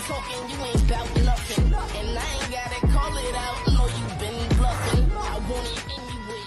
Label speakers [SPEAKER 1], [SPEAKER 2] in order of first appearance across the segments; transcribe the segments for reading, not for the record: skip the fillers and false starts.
[SPEAKER 1] talking, you ain't about nothing. And I ain't gotta call it out, no, you been bluffing. I want it anyway.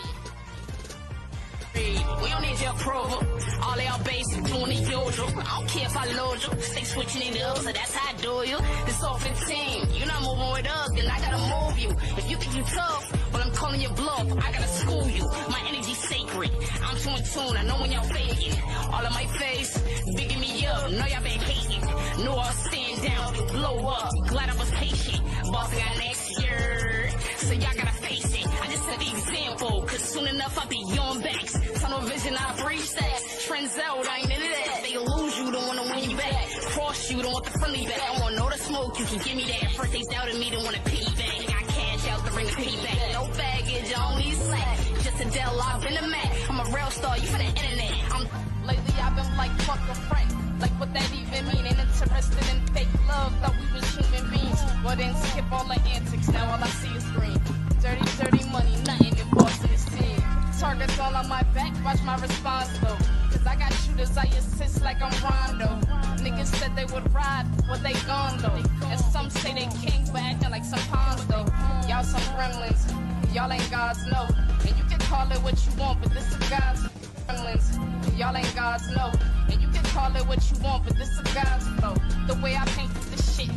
[SPEAKER 1] We don't need your approval. All our basic doing the usual. I don't care if I load you. Stay switching it up, so that's how I do you. It's all 15. You're not moving with us, then I gotta move you. If you think you tough, but I'm calling your bluff, I gotta school you. My energy's sacred. I'm too in tune, I know when y'all faking. All in my face, bigging me up. Know y'all been hating. Know I'll stand down, blow up. Glad I was patient. Boss got next year, so y'all gotta face it. I just set the example, cause soon enough I'll be on backs. Tunnel vision, I breach that. Trends out, I ain't into that. They lose you, don't wanna win you back. Cross you, don't want the friendly back. I want all the smoke, you can give me that. First they doubted me, don't wanna piggyback. Got cash out to bring the payback. No baggage, I don't need slack. Just a Dell, I've been a Mac. I'm a real star, you for the internet. Lately I've been like, fuck a friend. Like what that even mean? Ain't interested in fake love, thought we was human beings. Well then skip all the antics, now all I see is green. Dirty, dirty money, nothing in Boston is team. Targets all on my back, watch my response though. Cause I got shooters, I assist like I'm Rondo. Niggas said they would ride, well they gone though. And some say they king, but acting like some pawns though. Y'all some gremlins, y'all ain't gods, no. And you can call it what you want, but this is God's gremlins. Y'all ain't gods, no. And you can call it what you want, but this is God's flow. The way I paint this shit,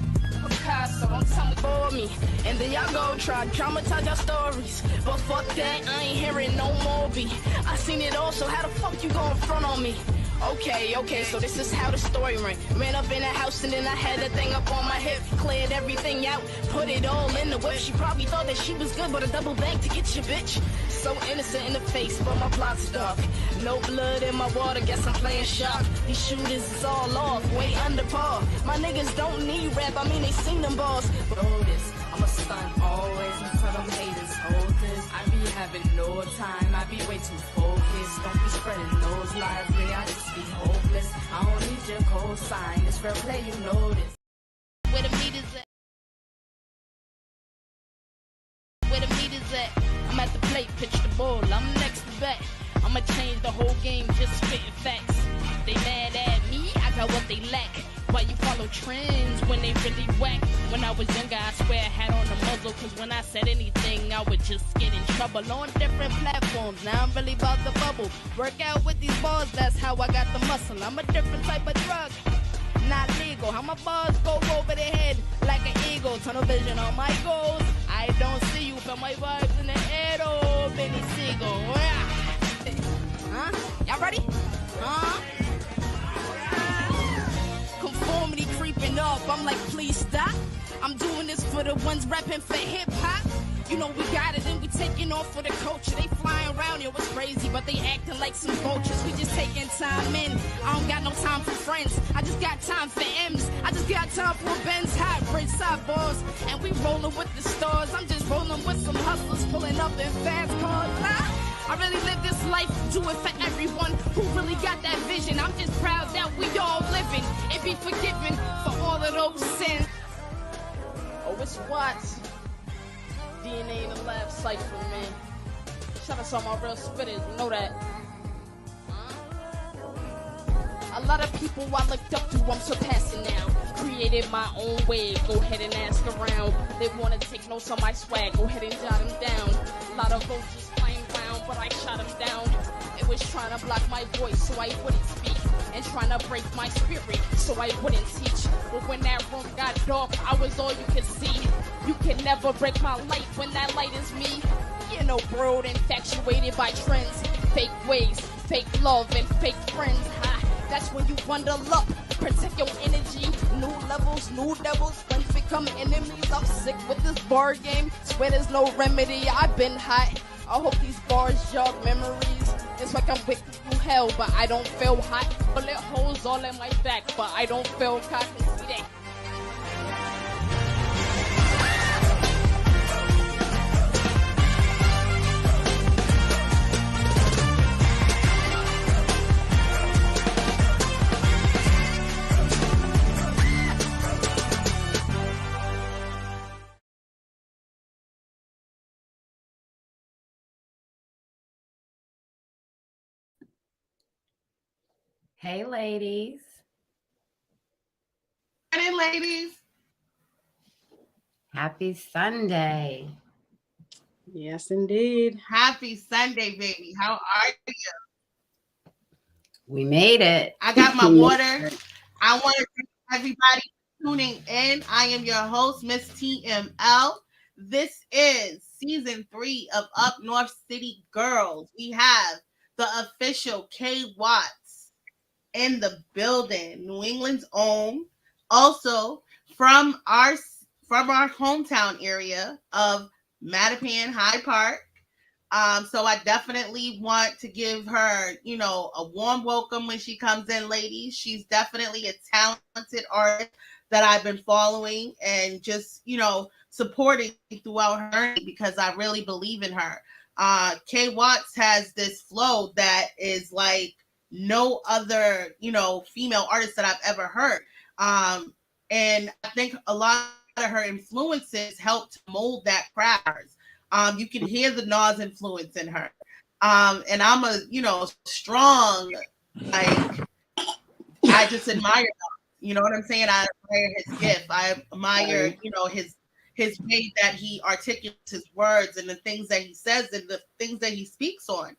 [SPEAKER 1] Picasso, don't tell me for me. And then y'all go try traumatize your stories. But fuck that, I ain't hearing no more be. I seen it all, so how the fuck you gon' front on me? Okay, so this is how the story ran. Ran up in the house and then I had that thing up on my hip. Cleared everything out, put it all in the whip. She probably thought that she was good, but a double bag to get your bitch. So innocent in the face, but my plot's dark. No blood in my water, guess I'm playing sharp. These shooters is all off, way under par. My niggas don't need rap, I mean they sing them balls. But hold this, I'm a stunt always in front of haters. Hold this, I be having no time, I be way too focused. Don't be spreading those lies, reality be hopeless. I don't need your cosign, it's fair play, you know this. Where the meat is at? Where the meat is at? I'm at the plate, pitch the ball, I'm next to bat. I'ma change the whole game, just spitting facts. They mad at me, I got what they lack. Why you follow trends when they really whack? When I was younger, I swear I had on the muzzle, cause when I said anything, I would just get in trouble on different platforms. Now I'm really about to bubble. Work out with these balls, that's how I got the muscle. I'm a different type of drug, not legal. How my bars go over the head like an eagle. Tunnel vision on my goals. I don't see you, but my vibes in the air, oh, Benny Siegel. Huh? Y'all ready? Conformity creeping up, I'm like, please stop. I'm doing this for the ones rapping for hip-hop. You know we got it and we taking off for the culture. They flying around, yo, it's crazy, but they acting like some vultures. We just taking time in. I don't got no time for friends. I just got time for M's. I just got time for Ben's hot bridge side bars. And we rolling with the stars. I'm just rolling with some hustlers pulling up in fast cars. I really live this life, do it for everyone who really got that vision. I'm just proud that we all living and be forgiven for all of those sins. Oh, it's Wattz. DNA in the lab cypher, man. Shout out to all my real spitters, you know that. A lot of people I looked up to, I'm surpassing now. Created my own way, go ahead and ask around. They wanna take notes on my swag, go ahead and jot them down. A lot of vultures flying around, but I shot them down. It was trying to block my voice so I wouldn't speak, and trying to break my spirit so I wouldn't teach. But when that room got dark, I was all you could see. You can never break my light when that light is me. You know, bro, infatuated by trends, fake ways, fake love, and fake friends. That's when you bundle up, protect your energy. New levels, new devils, friends become enemies. I'm sick with this bar game, swear there's no remedy. I've been hot, I hope these bars jog memories. It's like I'm with through hell, but I don't feel hot. Bullet holes all in my back, but I don't feel cocky. See that?
[SPEAKER 2] Hey, ladies.
[SPEAKER 3] Morning, ladies.
[SPEAKER 2] Happy Sunday.
[SPEAKER 3] Yes, indeed.
[SPEAKER 4] Happy Sunday, baby. How are you?
[SPEAKER 2] We made it.
[SPEAKER 4] I got my water. I want to thank everybody tuning in. I am your host, Miss TML. This is season 3 of Up North City Girls. We have the official K Wattz in the building, New England's own. Also from our hometown area of Mattapan High Park. So I definitely want to give her, a warm welcome when she comes in, ladies. She's definitely a talented artist that I've been following and just, supporting throughout her journey because I really believe in her. Kay Watts has this flow that is like no other, female artist that I've ever heard. And I think a lot of her influences helped mold that craft. You can hear the Nas influence in her. And I'm a, strong, like, I just admire him. You know what I'm saying? I admire his gift. I admire, his way that he articulates his words and the things that he says and the things that he speaks on.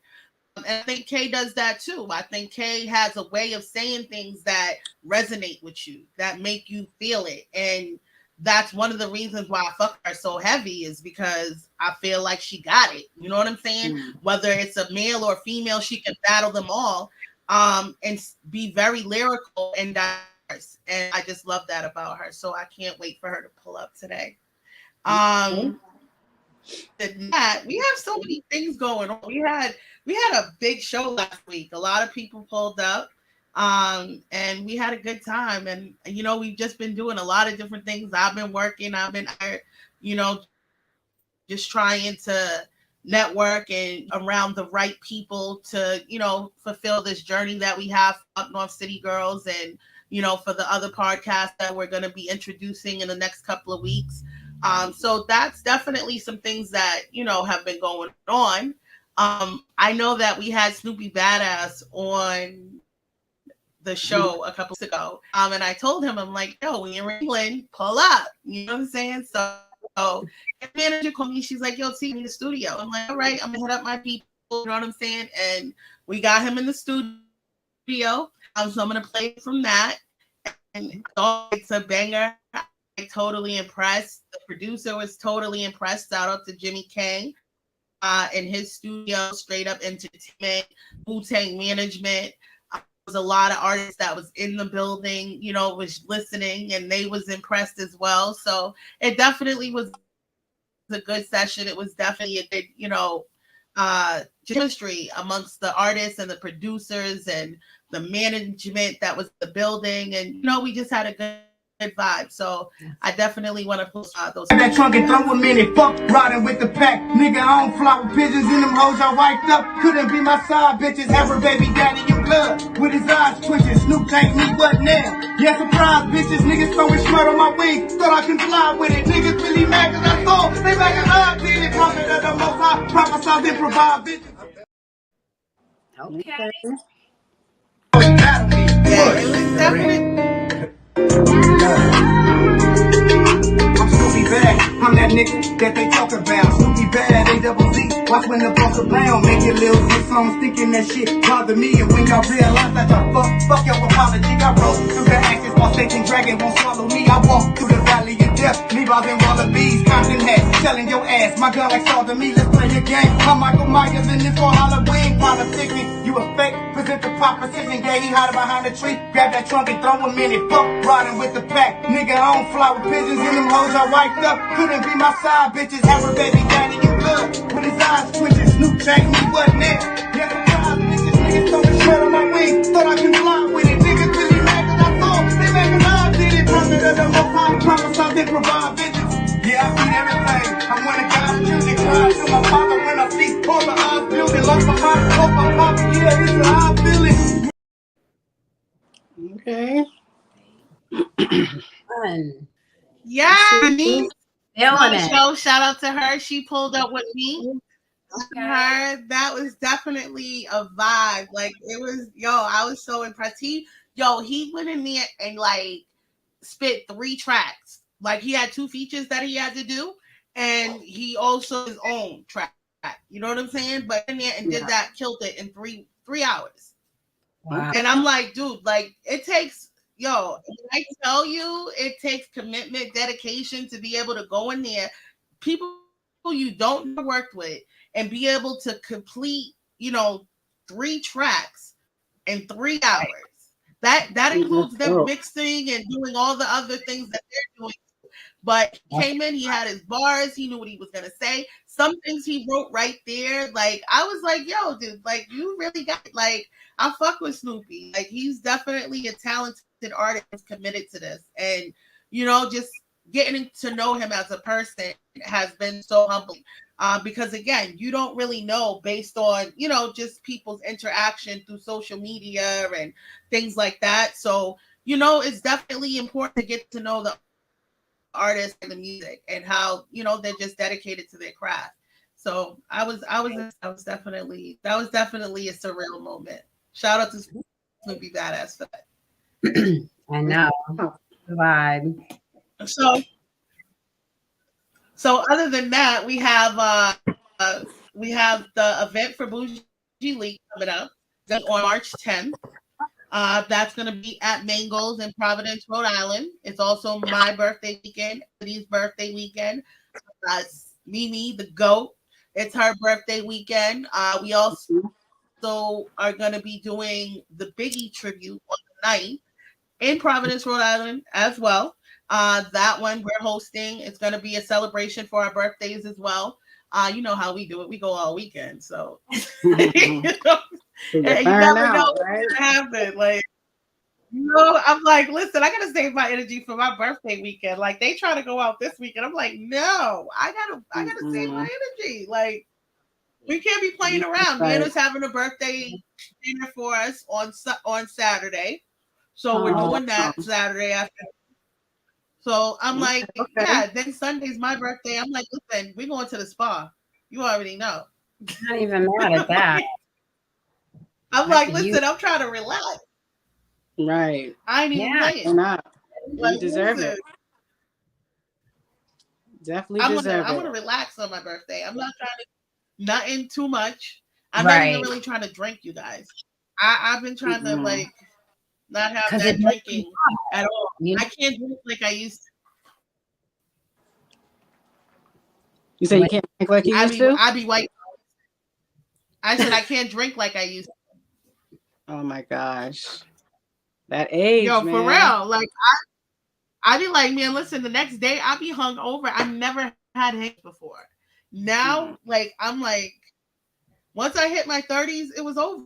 [SPEAKER 4] And I think Kay does that too. I think Kay has a way of saying things that resonate with you, that make you feel it. And that's one of the reasons why I fuck her so heavy is because I feel like she got it. You know what I'm saying? Whether it's a male or female, she can battle them all and be very lyrical and diverse. And I just love that about her. So I can't wait for her to pull up today. That we have so many things going on. We had a big show last week. A lot of people pulled up. And we had a good time. And we've just been doing a lot of different things. I've been working. Just trying to network and around the right people to, fulfill this journey that we have up North City Girls and, for the other podcasts that we're going to be introducing in the next couple of weeks. So that's definitely some things that, have been going on. I know that we had Snoopy Badass on the show a couple weeks ago. And I told him, I'm like, yo, we in England, pull up. You know what I'm saying? So his manager called me. She's like, yo, T, I'm in the studio. I'm like, all right, I'm gonna hit up my people. You know what I'm saying? And we got him in the studio. So I'm gonna play from that. And it's a banger. I totally impressed. The producer was totally impressed. Shout out to Jimmy Kang in his studio, Straight Up Entertainment, Wu-Tang Management. Was a lot of artists that was in the building, was listening and they was impressed as well. So it definitely was a good session. It was definitely a good, chemistry amongst the artists and the producers and the management that was in the building. And, we just had a good vibe. So I definitely want to post those.
[SPEAKER 5] That trunk and throw a minute, fuck riding with the pack. Nigga, I don't fly with pigeons in them hoes I wiped up. Couldn't be my side bitches, have her baby daddy in blood. With his eyes twitching, Snoop tank me, what now? Yeah, surprise bitches, niggas throwing smut on my wings. Thought I could fly with it, niggas really mad cause I thought they back in high, did it. Prophet of the most high, prophesied then provide bitches.
[SPEAKER 2] Okay.
[SPEAKER 4] Yeah, it was definitely.
[SPEAKER 5] Bad. I'm that nigga that they talk about. Snoopy bad, A-double-Z. Watch when the boss around. Make your little hit songs thinking that shit bother me. And when y'all realize that y'all fuck your apology. I roll through the ashes while Satan Dragon won't swallow me. I walk through the valley of death. Levi's and wallabies, Compton hats, selling your ass. My gun like saw to me. Let's play a game. I'm Michael Myers in this for Halloween. Politicking, you a fake. Present the proposition. Yeah, he hiding behind the tree. Grab that trunk and throw him in it. Fuck riding with the pack. Nigga, I don't fly with pigeons in them hoes I wiped up. Couldn't be my side bitches, have her baby daddy in blood. With his eyes twitching, Snoop changed me, what now? Yeah, surprise bitches, niggas throwing shit on my wing. Thought I could fly with it, niggas really mad cause I thought they making live did it. Prophet of the most high, promise I did provide bitches. Yeah, I beat everything. I'm one of God's children, crying to my father when I see all the odds building. Lost my heart, hope my pop, yeah, this is how I feel it.
[SPEAKER 3] Okay.
[SPEAKER 2] Fun.
[SPEAKER 4] Yeah, Denise
[SPEAKER 2] Feeling it.
[SPEAKER 4] show. Shout out to her. She pulled up with me.
[SPEAKER 2] Okay.
[SPEAKER 4] Her, that was definitely a vibe. Like it was, I was so impressed. He went in there and like spit 3 tracks like he had 2 features that he had to do, and he also his own track. You know what I'm saying? But in there and did that, killed it in 3 hours.
[SPEAKER 2] Wow.
[SPEAKER 4] And I'm like, dude, like it takes, yo, I tell you, it takes commitment, dedication to be able to go in there, people you don't work with, and be able to complete, 3 tracks in 3 hours. That includes them mixing and doing all the other things that they're doing. But he came in, he had his bars, he knew what he was gonna say. Some things he wrote right there. Like I was like, yo, dude, like you really got like I fuck with Snoopy. Like he's definitely a talented artist committed to this. And just getting to know him as a person has been so humbling. Because again, you don't really know based on, just people's interaction through social media and things like that. So, it's definitely important to get to know the artists and the music and how, they're just dedicated to their craft. So that was definitely a surreal moment. Shout out to Snoopy Badass for that.
[SPEAKER 2] I know. Vibe.
[SPEAKER 4] So other than that, we have the event for Bougie League coming up on March 10th. That's going to be at Mango's in Providence, Rhode Island. It's also my birthday weekend, Eddie's birthday weekend. Mimi, the GOAT, it's her birthday weekend. We also are going to be doing the Biggie tribute on the 9th in Providence, Rhode Island as well. That one we're hosting. It's going to be a celebration for our birthdays as well. You know how we do it. We go all weekend. So, you never know what's going to happen. Like, I'm like, listen, I got to save my energy for my birthday weekend. Like, they try to go out this weekend. I'm like, no, I gotta save my energy. Like, we can't be playing around. Nana's having a birthday dinner for us on Saturday. So we're doing that Saturday after. So I'm like, yeah, then Sunday's my birthday. I'm like, listen, we're going to the spa. You already know.
[SPEAKER 2] Not even mad at that.
[SPEAKER 4] I'm like, listen, I'm trying to relax.
[SPEAKER 3] Right.
[SPEAKER 4] I ain't even playing.
[SPEAKER 3] You deserve it. Definitely deserve it.
[SPEAKER 4] I'm gonna relax on my birthday. I'm not trying to nothing too much. I'm not even really trying to drink, you guys. I've been trying to like not have that drinking at all. I can't drink like I used to.
[SPEAKER 3] You say you can't drink like you used to?
[SPEAKER 4] I be white. I said I can't drink like I used to.
[SPEAKER 3] Oh my gosh. That age,
[SPEAKER 4] man. For real. Like I be like, man, listen, the next day I be hung over. I never had hangovers before. Now, like, I'm like, once I hit my 30s, it was over.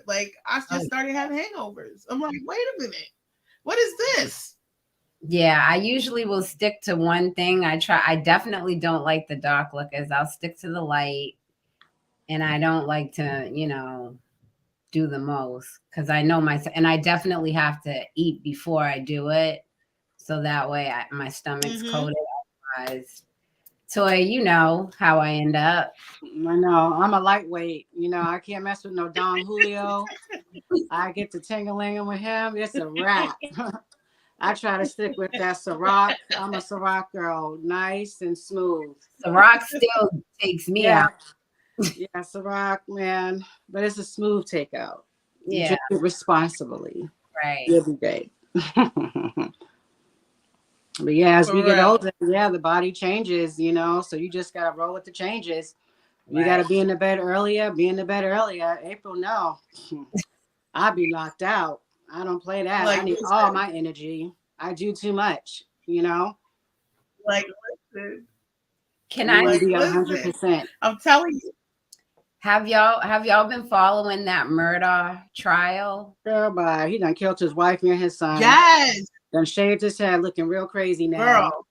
[SPEAKER 4] Like, I just started having hangovers. I'm like, wait a minute. What is this?
[SPEAKER 2] Yeah, I usually will stick to one thing. I definitely don't like the dark liquors. I'll stick to the light. And I don't like to, do the most because I know myself. And I definitely have to eat before I do it. So that way my stomach's coated. Otherwise, Toy, you know how I end up.
[SPEAKER 3] I know. I'm a lightweight. I can't mess with no Don Julio. I get to ting-a-linging with him. It's a wrap. I try to stick with that Ciroc. I'm a Ciroc girl. Nice and smooth.
[SPEAKER 2] Ciroc still takes me out.
[SPEAKER 3] Yeah, Ciroc, man. But it's a smooth takeout.
[SPEAKER 2] Yeah.
[SPEAKER 3] Drink it responsibly.
[SPEAKER 2] Right.
[SPEAKER 3] You'll be great. But yeah, as we get older, the body changes, so you just got to roll with the changes. You got to be in the bed earlier. April, no. I'll be knocked out. I don't play that. I need all my energy. I do too much,
[SPEAKER 4] Like, listen.
[SPEAKER 2] Can I
[SPEAKER 3] be 100%?
[SPEAKER 4] I'm telling you.
[SPEAKER 2] Have y'all been following that murder trial?
[SPEAKER 3] Girl, bye. He done killed his wife and his son.
[SPEAKER 4] Yes.
[SPEAKER 3] Done shaved his head, looking real crazy now.
[SPEAKER 4] Girl.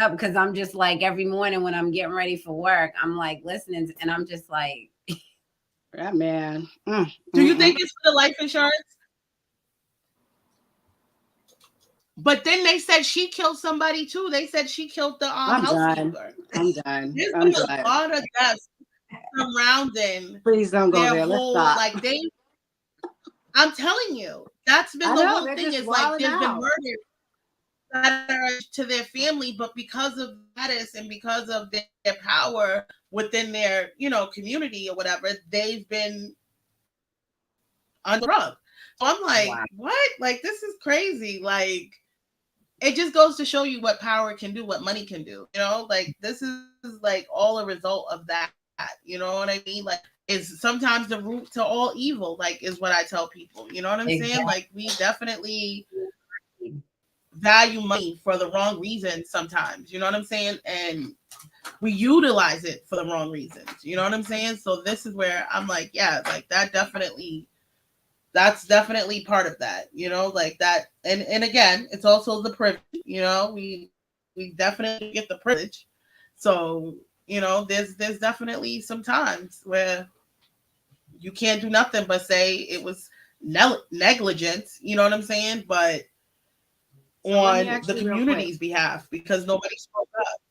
[SPEAKER 2] Because I'm just like every morning when I'm getting ready for work, I'm like listening and I'm just like,
[SPEAKER 3] that man.
[SPEAKER 4] Do you think it's for the life insurance? But then they said she killed somebody too. They said she killed the housekeeper.
[SPEAKER 3] I'm done.
[SPEAKER 4] There's been a lot of deaths surrounding.
[SPEAKER 3] Please don't go there.
[SPEAKER 4] Whole,
[SPEAKER 3] let's stop.
[SPEAKER 4] I'm telling you, that's been the whole thing. Is like there's been murder. to their family, but because of status and because of their power within their, community or whatever, they've been under the rug. So I'm like, wow. What? Like, this is crazy. Like, it just goes to show you what power can do, what money can do. Like, this is like all a result of that. You know what I mean? Like, is sometimes the root to all evil, like, is what I tell people. You know what I'm saying? Like, we definitely value money for the wrong reasons sometimes. You know what I'm saying? And we utilize it for the wrong reasons. You know what I'm saying? So this is where I'm like, yeah, like that's definitely part of that, like that. And again, it's also the privilege, we definitely get the privilege. So, there's definitely some times where you can't do nothing but say it was negligence, you know what I'm saying? But on the community's behalf, because nobody spoke up.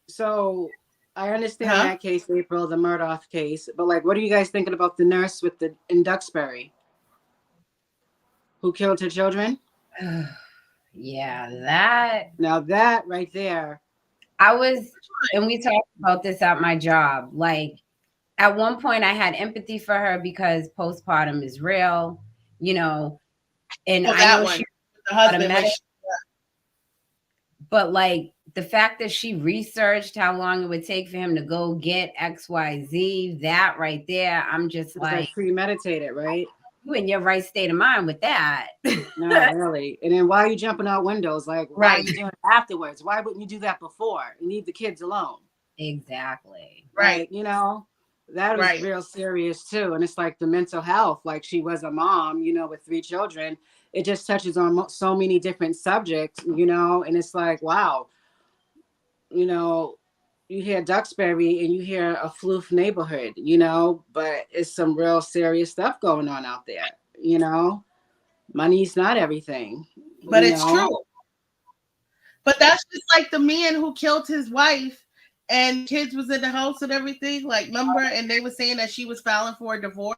[SPEAKER 3] So I understand that case, April, the Murdoch case, but like, what are you guys thinking about the nurse in Duxbury who killed her children?
[SPEAKER 2] Yeah,
[SPEAKER 3] now that right there.
[SPEAKER 2] And we talked about this at my job. Like, at one point I had empathy for her because postpartum is real, and I know she
[SPEAKER 4] the husband,
[SPEAKER 2] but like the fact that she researched how long it would take for him to go get XYZ, that right there, I'm just like
[SPEAKER 3] premeditated, right?
[SPEAKER 2] You in your right state of mind with that.
[SPEAKER 3] No, really. And then why are you jumping out windows? Like, why are you doing it afterwards? Why wouldn't you do that before? You leave the kids alone.
[SPEAKER 2] Exactly.
[SPEAKER 3] Right. That was real serious too. And it's like the mental health, like she was a mom, with 3 children. It just touches on so many different subjects, and it's like, wow, you hear Duxbury and you hear a floof neighborhood, but it's some real serious stuff going on out there, Money's not everything.
[SPEAKER 4] But it's true. But that's just like the man who killed his wife and kids was in the house and everything. Like, remember? And they were saying that she was filing for a divorce.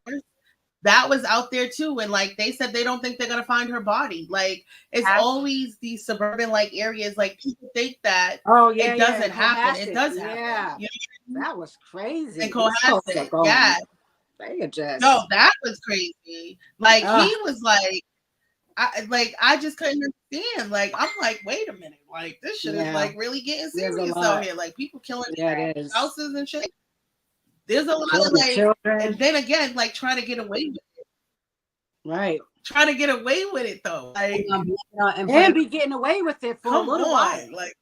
[SPEAKER 4] That was out there too. And like they said, they don't think they're gonna find her body. Like, it's always these suburban like areas. Like, people think that it doesn't happen. It does happen.
[SPEAKER 3] Yeah. That was crazy.
[SPEAKER 4] And Cohasset, yeah. No, that was crazy. Like, he was like, I just couldn't understand. Like, I'm like, wait a minute. Like, this shit is like really getting serious out here. Like, people killing houses and shit. There's a lot of like, and then again, like trying to get away with it.
[SPEAKER 3] Right.
[SPEAKER 4] Trying to get away with it though. Like,
[SPEAKER 3] and be getting away with it for a little while.
[SPEAKER 4] Like,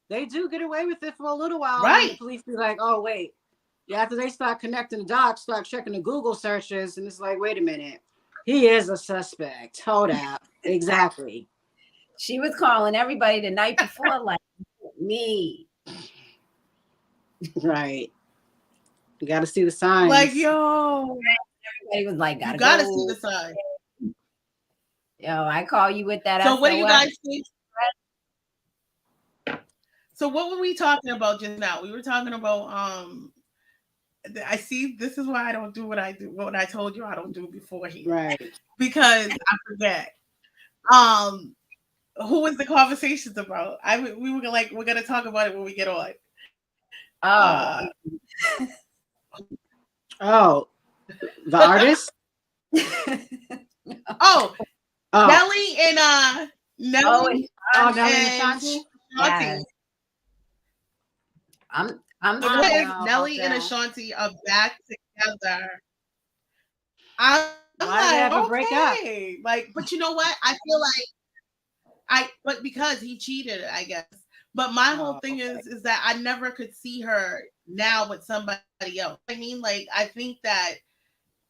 [SPEAKER 3] they do get away with it for a little while.
[SPEAKER 4] Right.
[SPEAKER 3] The police be like, oh, wait. Yeah, after they start connecting the dots, start checking the Google searches, and it's like, wait a minute. He is a suspect. Hold up. Exactly.
[SPEAKER 2] She was calling everybody the night before, like, me.
[SPEAKER 3] Right. You got to see the signs.
[SPEAKER 4] Like, yo.
[SPEAKER 2] Everybody was like,
[SPEAKER 4] you got to see the signs.
[SPEAKER 2] Yo, I call you with that.
[SPEAKER 4] So what do you guys think? So what were we talking about just now? We were talking about, I see, this is why I don't do what I do, what I told you I don't do before here.
[SPEAKER 3] Right.
[SPEAKER 4] Because I forget. Who was the conversations about? We were like, we're going to talk about it when we get on.
[SPEAKER 3] The artist?
[SPEAKER 4] Nelly and Nelly.
[SPEAKER 3] Nelly and Ashanti.
[SPEAKER 2] Yes.
[SPEAKER 4] Nelly and Ashanti are back together. I'm like, okay. Break up? Like, but you know what? I feel like but because he cheated, I guess. But my whole thing is that I never could see her now with somebody else. I mean, like, I think that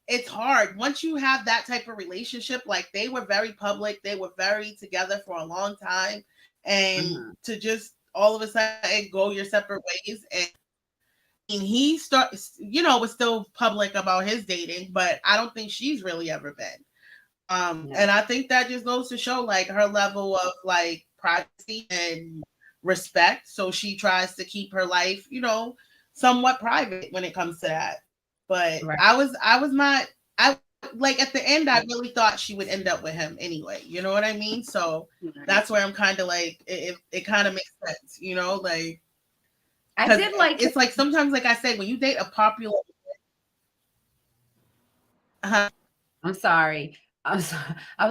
[SPEAKER 4] it's hard once you have that type of relationship. Like, they were very public, they were very together for a long time, and to just all of a sudden go your separate ways. And he was still public about his dating, but I don't think she's really ever been. And I think that just goes to show like her level of like privacy and respect. So she tries to keep her life, somewhat private when it comes to that. But I like at the end, I really thought she would end up with him anyway. You know what I mean? So that's where I'm kind of like, it kind of makes sense, you know, like.
[SPEAKER 2] I did like
[SPEAKER 4] it's like sometimes, like I said, when you date a popular.
[SPEAKER 2] I'm sorry. I was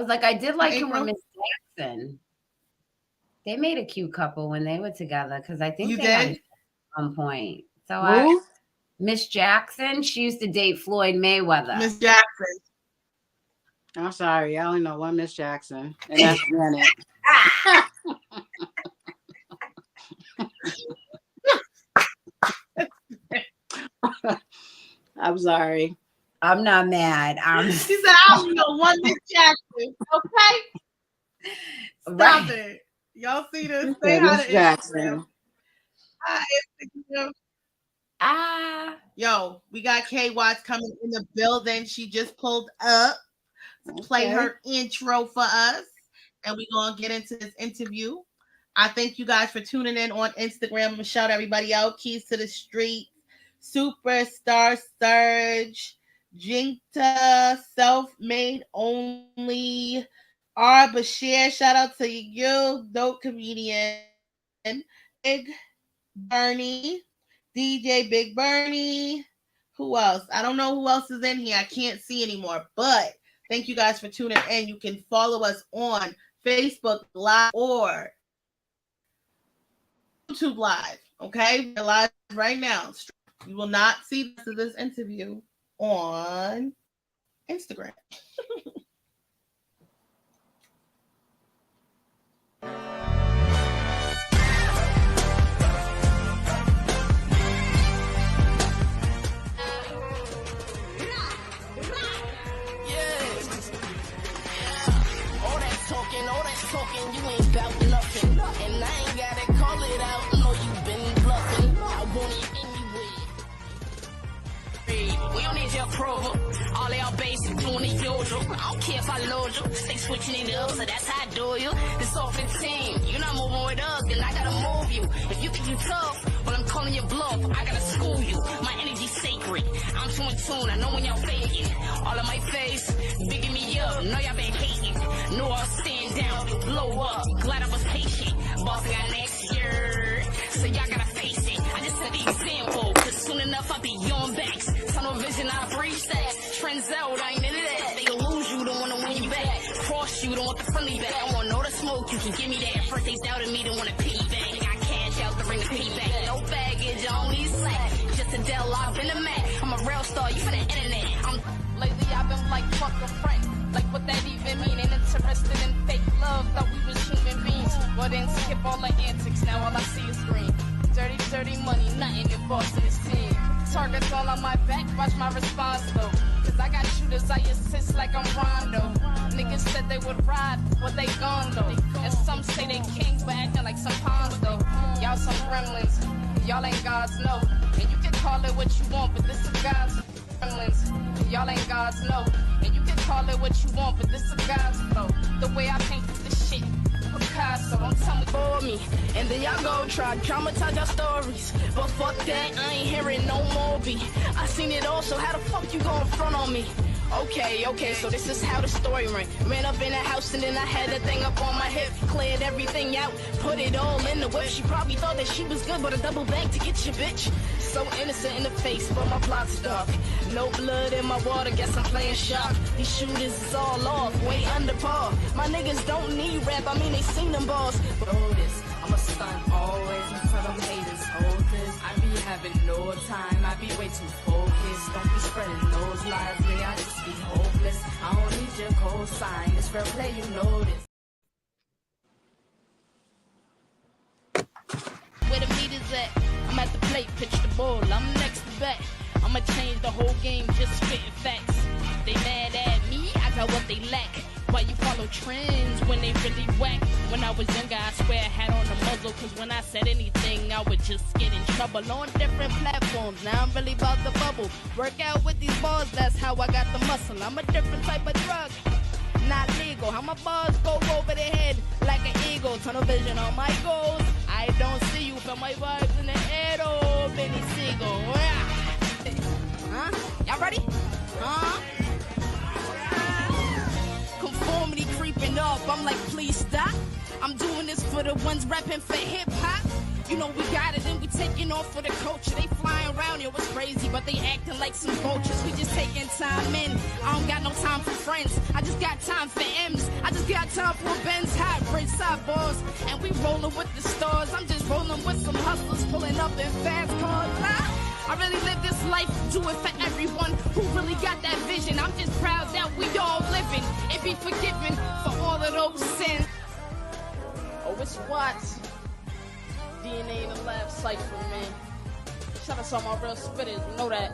[SPEAKER 2] like, I did like him with Miss Jackson. They made a cute couple when they were together because I think
[SPEAKER 4] you
[SPEAKER 2] they
[SPEAKER 4] did
[SPEAKER 2] at some point. So Miss Jackson, she used to date Floyd Mayweather.
[SPEAKER 4] Miss Jackson.
[SPEAKER 3] I'm sorry, I only know one Miss Jackson, and that's Janet. I'm sorry.
[SPEAKER 2] I'm not mad.
[SPEAKER 4] She said, I don't know one Miss Jackson. Okay. Stop it. Y'all see this? Say hi to Jackson. Hi, Instagram. Yo, we got K Wattz coming in the building. She just pulled up to play her intro for us. And we're going to get into this interview. I thank you guys for tuning in on Instagram. I'm going to shout everybody out. Keys to the Street, Superstar Surge, Jinkta, Self-Made Only, R. Bashir, shout out to you, Dope Comedian, Big Bernie, DJ Big Bernie. Who else? I don't know who else is in here. I can't see anymore, but thank you guys for tuning in. You can follow us on Facebook Live or YouTube Live. Okay, we're live right now. You will not see this interview on Instagram.
[SPEAKER 1] All that talking, you ain't about nothing. And I ain't gotta call it out. No, you been bluffing. I want it anyway. We don't need your approval. All y'all basic doing the usual. I don't care if I load you. Stay switching it up, so that's how I do you. This off the team. You're not moving with us, then I gotta move you. If you think you tough, well, I'm calling your bluff. I gotta school you. My energy's sacred. I'm too in tune. I know when y'all faking. All on my face, bigging me up. Know y'all been hating. Know I'll stand down, blow up. Glad I was patient. Boss got next year, so y'all gotta face it. I just set the example, cause soon enough I'll be on backs. Tunnel vision, I breach that. Trends out, I ain't into that. They lose you, don't wanna win you back. Cross you, don't want the friendly back. I want all the smoke, you can give me that. First they doubted me, don't wanna pity back. They got cash out to bring the pity back. No baggage, I don't need slack. Just a Dell, I've been a Mac. I'm a real star, you for the internet. Lately I've been like, fuck a friend. Like what that even mean? Ain't interested in fake love, thought we was human beings. Well then skip all the antics, now all I see is green. Dirty, dirty money, nothing in bossing this team. Targets all on my back, watch my response though. Cause I got shooters, I assist like I'm Rondo. Niggas said they would ride, well they gone though. And some say they king, but acting like some pawns though. Y'all some gremlins, y'all ain't gods, no. And you can call it what you want, but this is God's gremlins. Y'all ain't gods, no. And you can call it what you want, but this is God's flow. The way I paint this shit, Picasso, don't tell me for me. And then y'all go try dramatize your stories. But fuck that, I ain't hearing no more beat. I seen it all, so how the fuck you gon' front on me? Okay, so this is how the story ran. Ran up in the house and then I had that thing up on my hip. Cleared everything out, put it all in the whip. She probably thought that she was good, but a double bag to get your bitch. So innocent in the face, but my plot's dark. No blood in my water, guess I'm playing sharp. These shooters is all off, way under par. My niggas don't need rap, I mean they seen them balls. But this, I'm a stunt always until them haters hold this. I be having no time, I be way too focused. Don't be spreading those lies, I just be hopeless. I don't need your cosign, it's fair play, you know this. Where the meat is at, I'm at the plate, pitch the ball, I'm next to bat. I'ma change the whole game, just spitting facts. They mad at me, I got what they lack. Why you follow trends when they really whack? When I was younger, I swear I had on the muzzle. Cause when I said anything, I would just get in trouble on different platforms. Now I'm really about to bubble. Work out with these balls, that's how I got the muscle. I'm a different type of drug, not legal. How my bars go over the head like an eagle. Tunnel vision on my goals. I don't see you, but my vibes in the air, oh, Benny Siegel. Huh? Y'all ready? Huh? blowing up. I'm like, please stop. I'm doing this for the ones rapping for hip hop. You know we got it and we taking off for the culture. They flying around here, what's crazy, but they acting like some vultures. We just taking time in. I don't got no time for friends. I just got time for M's. I just got time for Benz, hybrid sidebars. And we rolling with the stars. I'm just rolling with some hustlers pulling up in fast cars. I really live this life, do it for everyone who really got that vision. I'm just proud that we all living and be forgiven for all of those sins. Oh, it's Wattz. DNA in the lab cypher, man. Shout out to all my real spitters, you know that.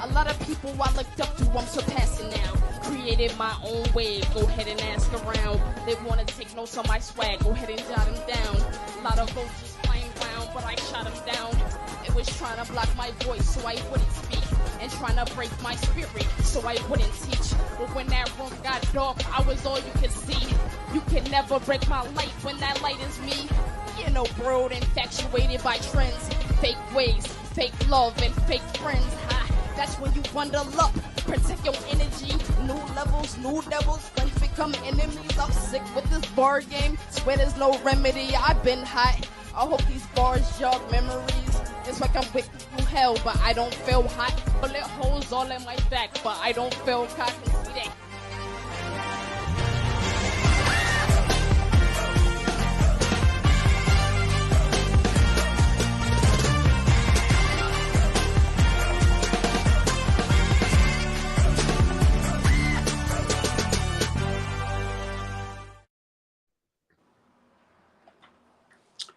[SPEAKER 1] A lot of people I looked up to, I'm surpassing now. Created my own way, go ahead and ask around. They wanna take notes on my swag, go ahead and jot them down. A lot of vultures flying round, but I shot them down. It was trying to block my voice so I wouldn't speak, and trying to break my spirit so I wouldn't teach. But when that room got dark, I was all you could see. You can never break my light when that light is me. You know, broad, infatuated by trends, fake ways, fake love, and fake friends. Ha, that's when you bundle up, protect your energy. New levels, new devils, friends become enemies. I'm sick with this bar game, swear there's no remedy. I've been hot, I hope these bars jog memories. It's like I'm with through hell, but I don't feel hot. Bullet holes all in my back, but I don't feel cocky. See that?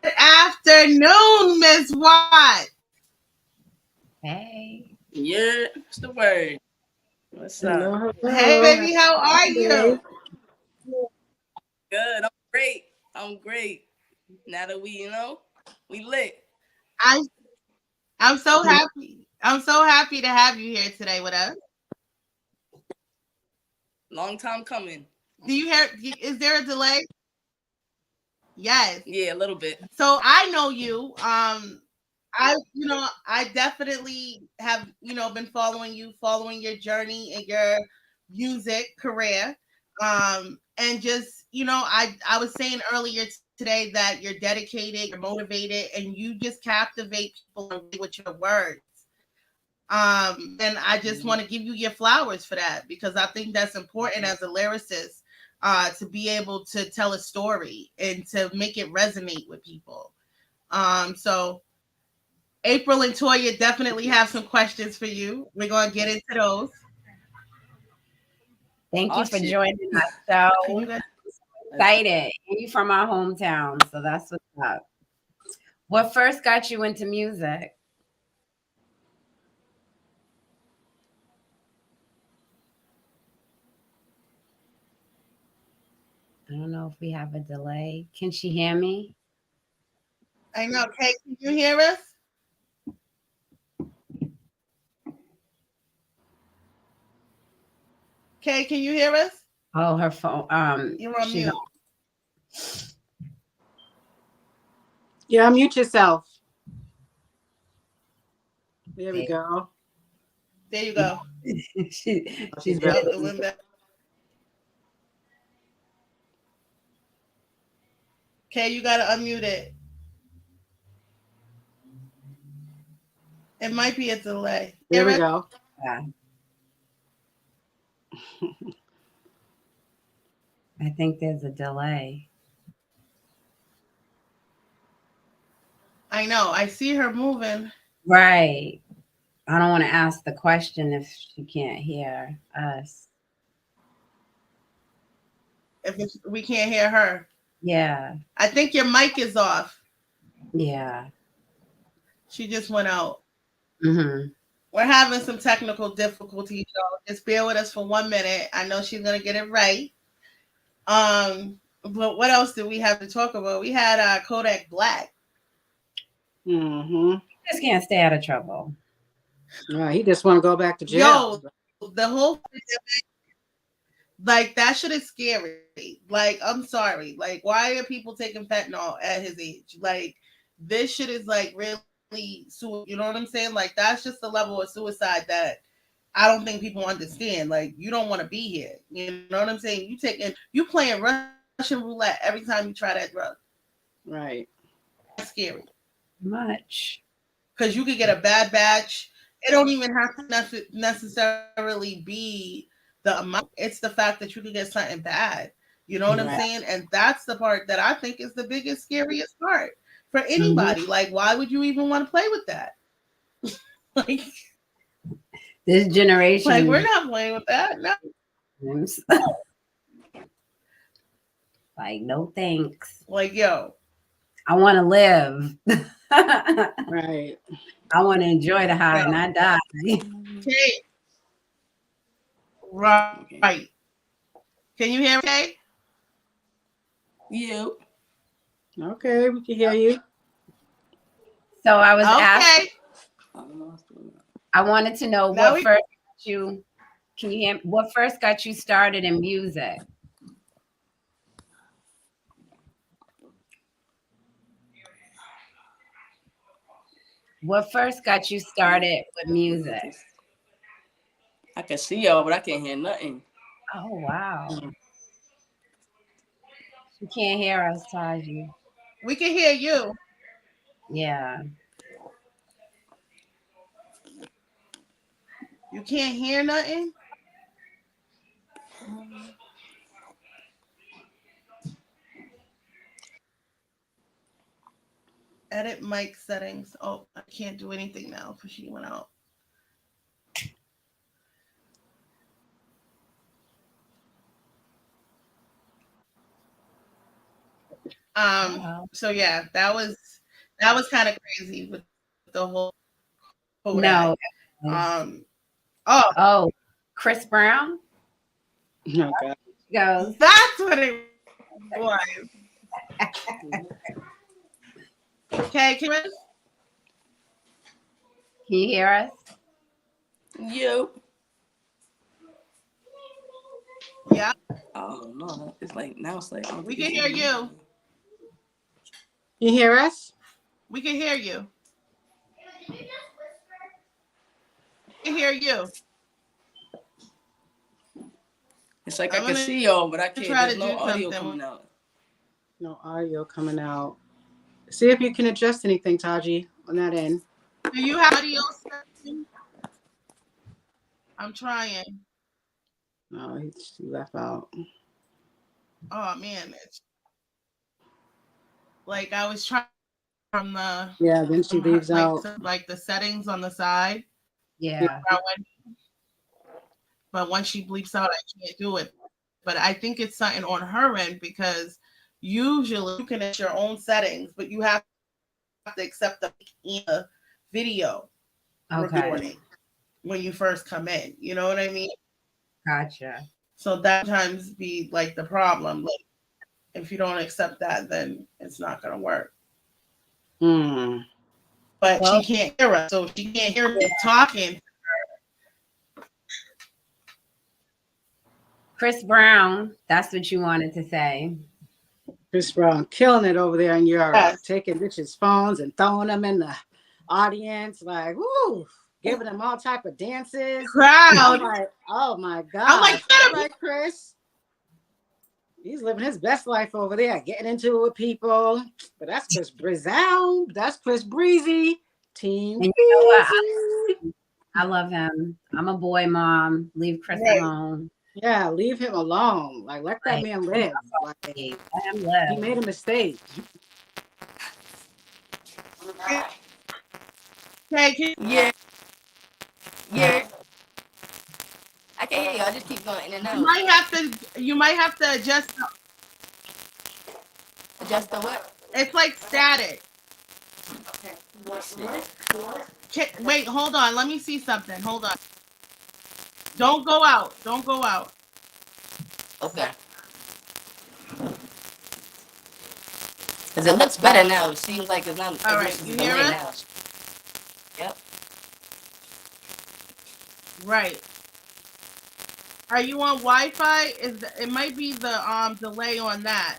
[SPEAKER 4] Good afternoon, Miss Watt.
[SPEAKER 2] Hey.
[SPEAKER 6] Yeah, what's the word? What's up?
[SPEAKER 3] Hello.
[SPEAKER 4] Hey, baby, how are you?
[SPEAKER 6] Good. I'm great. Now that we lit.
[SPEAKER 4] I'm so happy. I'm so happy to have you here today with us.
[SPEAKER 6] Long time coming.
[SPEAKER 4] Do you hear? Is there a delay? Yes.
[SPEAKER 6] Yeah, a little bit.
[SPEAKER 4] So I know you. I definitely have, been following your journey and your music career. And just, I was saying earlier today that you're dedicated, you're motivated, and you just captivate people with your words. And I just want to give you your flowers for that, because I think that's important as a lyricist, to be able to tell a story and to make it resonate with people. So April and Toya definitely have some questions for you. We're going to get into those.
[SPEAKER 2] Thank you for joining our show. Excited. You from our hometown, so that's what's up. What first got you into music? I don't know if we have a delay. Can she hear me?
[SPEAKER 4] I know. Kay, can you hear us? Kay, can you hear us?
[SPEAKER 2] Oh, her phone.
[SPEAKER 4] You're on mute.
[SPEAKER 3] Yeah, mute yourself. There we go.
[SPEAKER 4] There you go.
[SPEAKER 2] She's very
[SPEAKER 4] Okay, you gotta unmute it. It might be a delay.
[SPEAKER 3] There we go.
[SPEAKER 2] Yeah. I think there's a delay.
[SPEAKER 4] I know. I see her moving.
[SPEAKER 2] Right. I don't want to ask the question if she can't hear us.
[SPEAKER 4] We can't hear her.
[SPEAKER 2] Yeah.
[SPEAKER 4] I think your mic is off.
[SPEAKER 2] Yeah.
[SPEAKER 4] She just went out.
[SPEAKER 2] Mm-hmm.
[SPEAKER 4] We're having some technical difficulties, y'all. Just bear with us for 1 minute. I know she's gonna get it right. But what else did we have to talk about? We had Kodak Black.
[SPEAKER 3] Mm-hmm.
[SPEAKER 2] He just can't stay out of trouble.
[SPEAKER 3] He just want to go back to jail.
[SPEAKER 4] Yo, the whole like that shit is scary. Like, I'm sorry. Like, why are people taking fentanyl at his age? Like, this shit is like really, you know what I'm saying? Like, that's just the level of suicide that I don't think people understand. Like, you don't want to be here. You know what I'm saying? You playing Russian roulette every time you try that drug.
[SPEAKER 3] Right.
[SPEAKER 4] That's scary.
[SPEAKER 2] Much.
[SPEAKER 4] Because you could get a bad batch. It don't even have to necessarily be the amount. It's the fact that you could get something bad. You know what I'm saying? And that's the part that I think is the biggest, scariest part for anybody. Like, why would you even want to play with that? Like,
[SPEAKER 2] this generation.
[SPEAKER 4] Like, we're not playing with that. No.
[SPEAKER 2] Like, no thanks.
[SPEAKER 4] Like, yo.
[SPEAKER 2] I want to live.
[SPEAKER 3] Right.
[SPEAKER 2] I want to enjoy the high, not die.
[SPEAKER 4] Okay. Right. Can you hear me?
[SPEAKER 6] Yeah.
[SPEAKER 3] Okay, we can hear you.
[SPEAKER 2] So I was asking. I wanted to know what first got you. Can you hear me? What first got you started in music? What first got you started with music?
[SPEAKER 6] I can see y'all, but I can't hear nothing.
[SPEAKER 2] Oh, wow. You can't hear us, Taji.
[SPEAKER 4] We can hear you.
[SPEAKER 2] Yeah.
[SPEAKER 4] You can't hear nothing? Edit mic settings. Oh, I can't do anything now because she went out. So yeah, that was kind of crazy with the whole
[SPEAKER 2] No. Oh, Chris Brown?
[SPEAKER 3] Oh, God.
[SPEAKER 2] Goes.
[SPEAKER 4] That's what it was. Okay, can
[SPEAKER 2] you hear us?
[SPEAKER 6] Yo.
[SPEAKER 4] Yeah.
[SPEAKER 6] Oh no, it's like now it's like
[SPEAKER 4] we can hear you.
[SPEAKER 3] You hear us?
[SPEAKER 4] We can hear you. We can hear you.
[SPEAKER 6] It's like I can see y'all, but I can't. There's no audio coming out.
[SPEAKER 3] No audio coming out. See if you can adjust anything, Taji, on that end.
[SPEAKER 4] Do you have audio setting? I'm trying.
[SPEAKER 3] No, he left out.
[SPEAKER 4] Oh man, it's like I was trying from the
[SPEAKER 3] then she leaves out
[SPEAKER 4] like the settings on the side.
[SPEAKER 2] Yeah.
[SPEAKER 4] But once she bleeps out, I can't do it. But I think it's something on her end because usually you can adjust your own settings, but you have to accept the video recording when you first come in. You know what I mean?
[SPEAKER 2] Gotcha.
[SPEAKER 4] So that sometimes be like the problem. Like if you don't accept that, then it's not gonna work. But she can't hear us, so she can't hear me talking.
[SPEAKER 2] Chris Brown, that's what you wanted to say.
[SPEAKER 3] Chris Brown killing it over there in Europe, taking bitches' phones and throwing them in the audience, like, woo, giving them all type of dances.
[SPEAKER 4] Crowd.
[SPEAKER 3] Like, oh my God.
[SPEAKER 4] I'm like,
[SPEAKER 3] all right, Chris. He's living his best life over there, getting into it with people. But that's Chris Brown. That's Chris Breezy. Team.
[SPEAKER 2] And you know what? I love him. I'm a boy mom. Leave Chris alone.
[SPEAKER 3] Yeah, leave him alone. Like, let that man live. Like,
[SPEAKER 2] let him live.
[SPEAKER 3] He made a mistake.
[SPEAKER 4] Okay,
[SPEAKER 6] yeah. I can hear you. I just keep going in and out.
[SPEAKER 4] You might have to adjust.
[SPEAKER 6] Adjust the what?
[SPEAKER 4] It's like static. Wait, hold on. Let me see something. Hold on. Don't go out. Don't go out.
[SPEAKER 6] Okay. Because it looks better now. It seems like it's not.
[SPEAKER 4] All right. You hear it?
[SPEAKER 6] Now. Yep.
[SPEAKER 4] Right. Are you on Wi-Fi? It might be the delay on that.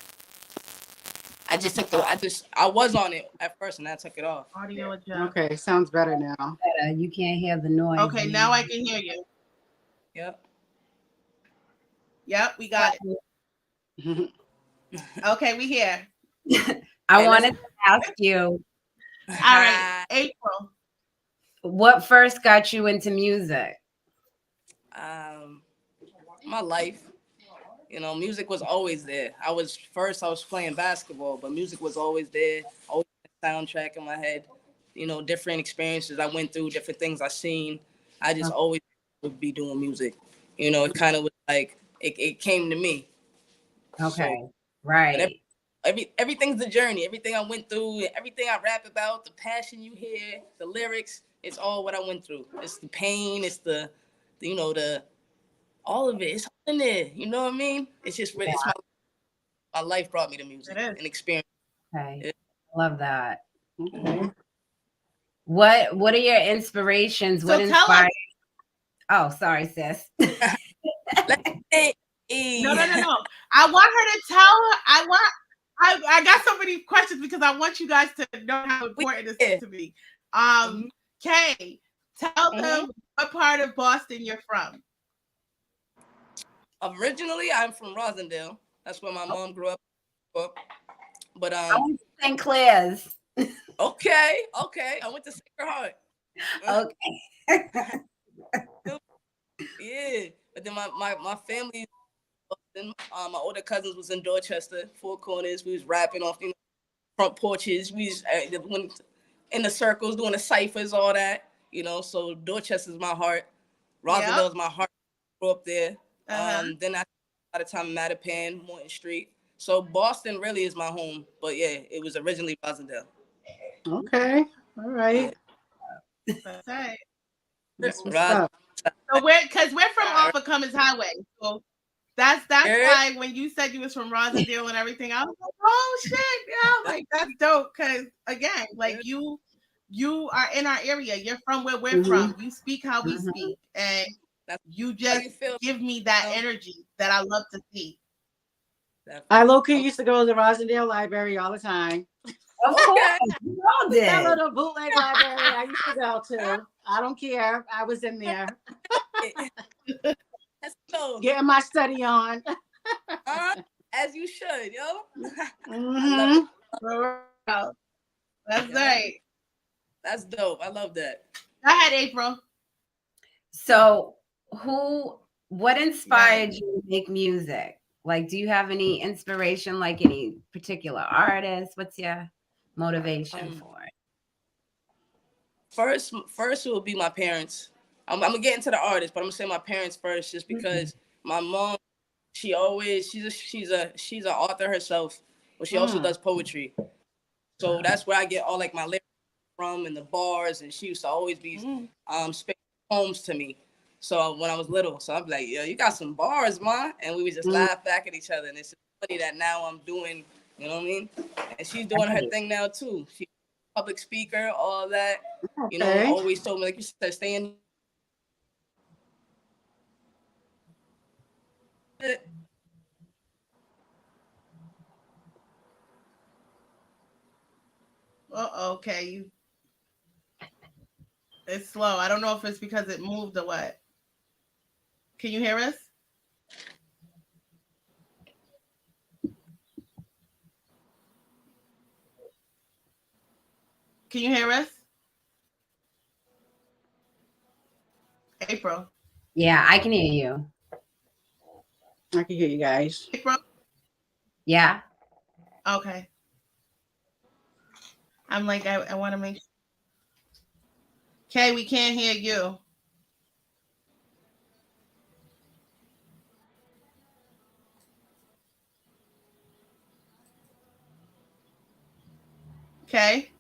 [SPEAKER 6] I was on it at first and I took it off.
[SPEAKER 4] Audio adjust.
[SPEAKER 3] Okay, sounds better now.
[SPEAKER 2] You can't hear the noise.
[SPEAKER 4] Okay, now I can hear you.
[SPEAKER 6] Yep.
[SPEAKER 4] Yep, we got it. Okay, we here.
[SPEAKER 2] I wanted to ask you.
[SPEAKER 4] All right, April.
[SPEAKER 2] What first got you into music?
[SPEAKER 6] My life. You know, music was always there. I was playing basketball, but music was always there. Always a soundtrack in my head. You know, different experiences I went through, different things I seen. I just always would be doing music. You know, it kind of was like it came to me.
[SPEAKER 2] Okay,
[SPEAKER 6] So,
[SPEAKER 2] right.
[SPEAKER 6] Everything's the journey. Everything I went through, everything I rap about, the passion you hear, the lyrics, it's all what I went through. It's the pain, it's the all of it. It's all in there. You know what I mean? It's just it's my life brought me to music and experience.
[SPEAKER 2] Okay, love that.
[SPEAKER 3] Okay.
[SPEAKER 2] What are your inspirations?
[SPEAKER 4] So
[SPEAKER 2] what inspired?
[SPEAKER 4] Us.
[SPEAKER 2] Oh, sorry, sis.
[SPEAKER 4] No. I want her to tell her. I got so many questions because I want you guys to know how important this is to me. Kay, tell them what part of Boston you're from.
[SPEAKER 6] Originally, I'm from Rosendale. That's where my mom grew up. But
[SPEAKER 2] I went to St. Clair's.
[SPEAKER 6] Okay. I went to Sacred Heart.
[SPEAKER 2] Okay.
[SPEAKER 6] Yeah, but then my family, my older cousins was in Dorchester, Four Corners. We was rapping off front porches. We was in the circles doing the ciphers, all that. You know, so Dorchester's my heart. Rosendale's my heart. Grew up there. Then I spent a lot of time in Mattapan, Morton Street. So Boston really is my home. But yeah, it was originally Rosendale.
[SPEAKER 3] Okay. All right.
[SPEAKER 4] That's right.
[SPEAKER 3] That's what's up.
[SPEAKER 4] So because we're from off of Cummins Highway. So that's why when you said you was from Rosendale and everything, I was like, oh shit, yeah, like that's dope. Cause again, like you are in our area. You're from where we're from. You speak how we speak. And you just give me that energy that I love to see.
[SPEAKER 3] I low-key used to go to the Rosendale Library all the time.
[SPEAKER 2] Of course, you all did.
[SPEAKER 3] That little bootleg library I used to go to. I don't care. I was in there. Getting my study on.
[SPEAKER 6] As you should,
[SPEAKER 4] yo. That's right.
[SPEAKER 6] That's dope. I love that.
[SPEAKER 4] Go ahead, April.
[SPEAKER 2] So what inspired you to make music? Like, do you have any inspiration, like any particular artist? What's your motivation for it?
[SPEAKER 6] First it would be my parents. I'm gonna get into the artist, but I'm gonna say my parents first, just because my mom, she's an author herself, but she also does poetry. So that's where I get all like my lyrics from and the bars, and she used to always be spitting poems to me. So when I was little, so I'm like, yo, you got some bars, ma, and we would just laugh back at each other, and it's funny that now I'm doing, you know what I mean? And she's doing her thing now too. She's a public speaker, all that. You know, always told me, like you said, stay in.
[SPEAKER 4] Okay. It's slow. I don't know if it's because it moved or what. Can you hear us? Can you hear us? April.
[SPEAKER 2] Yeah, I can hear you.
[SPEAKER 3] I can hear you guys.
[SPEAKER 4] April?
[SPEAKER 2] Yeah.
[SPEAKER 4] Okay. I'm like, I want to make sure. Okay, we can't hear you. Okay.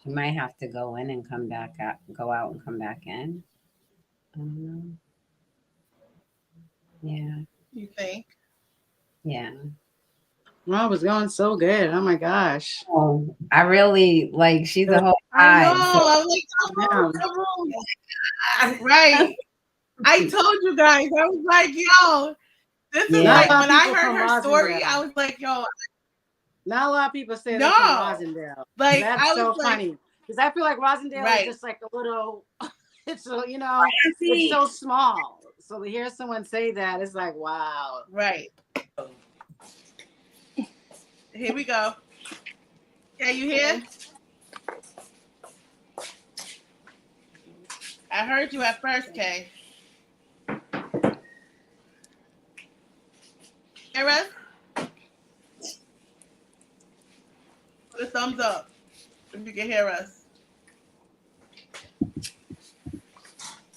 [SPEAKER 2] You might have to go in and come back out, go out and come back in. I don't know. Yeah.
[SPEAKER 4] You think?
[SPEAKER 2] Yeah.
[SPEAKER 3] Well, it was going so good. Oh my gosh.
[SPEAKER 2] Oh, I really like. She's a whole
[SPEAKER 4] I know.
[SPEAKER 2] So.
[SPEAKER 4] I'm like, right. I told you guys. I was like, yo, this is like when I heard her story. I was like, yo,
[SPEAKER 3] Not a lot of people say
[SPEAKER 4] No.
[SPEAKER 3] that from Rosendale.
[SPEAKER 4] Like,
[SPEAKER 3] That's
[SPEAKER 4] I
[SPEAKER 3] so
[SPEAKER 4] was like,
[SPEAKER 3] funny. Because I feel like Rosendale is just like a little, it's so, you know, it's so small. So to hear someone say that, it's like, wow.
[SPEAKER 4] Right. Here we go. Can you hear? I heard you at first, Kay. Hear us? Put a thumbs up if you can hear us.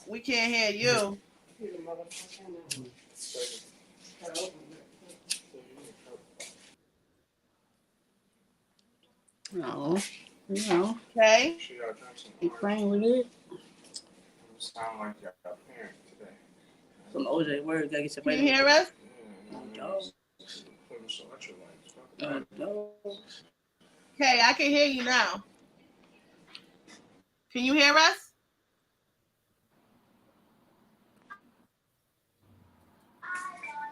[SPEAKER 4] We can't hear you.
[SPEAKER 3] No, you know.
[SPEAKER 4] Okay.
[SPEAKER 3] You playing with it?
[SPEAKER 7] Sound like your parent today.
[SPEAKER 6] Some OJ words. Gotta get your
[SPEAKER 4] Can you hear us? Okay, I can hear you now. Can you hear us?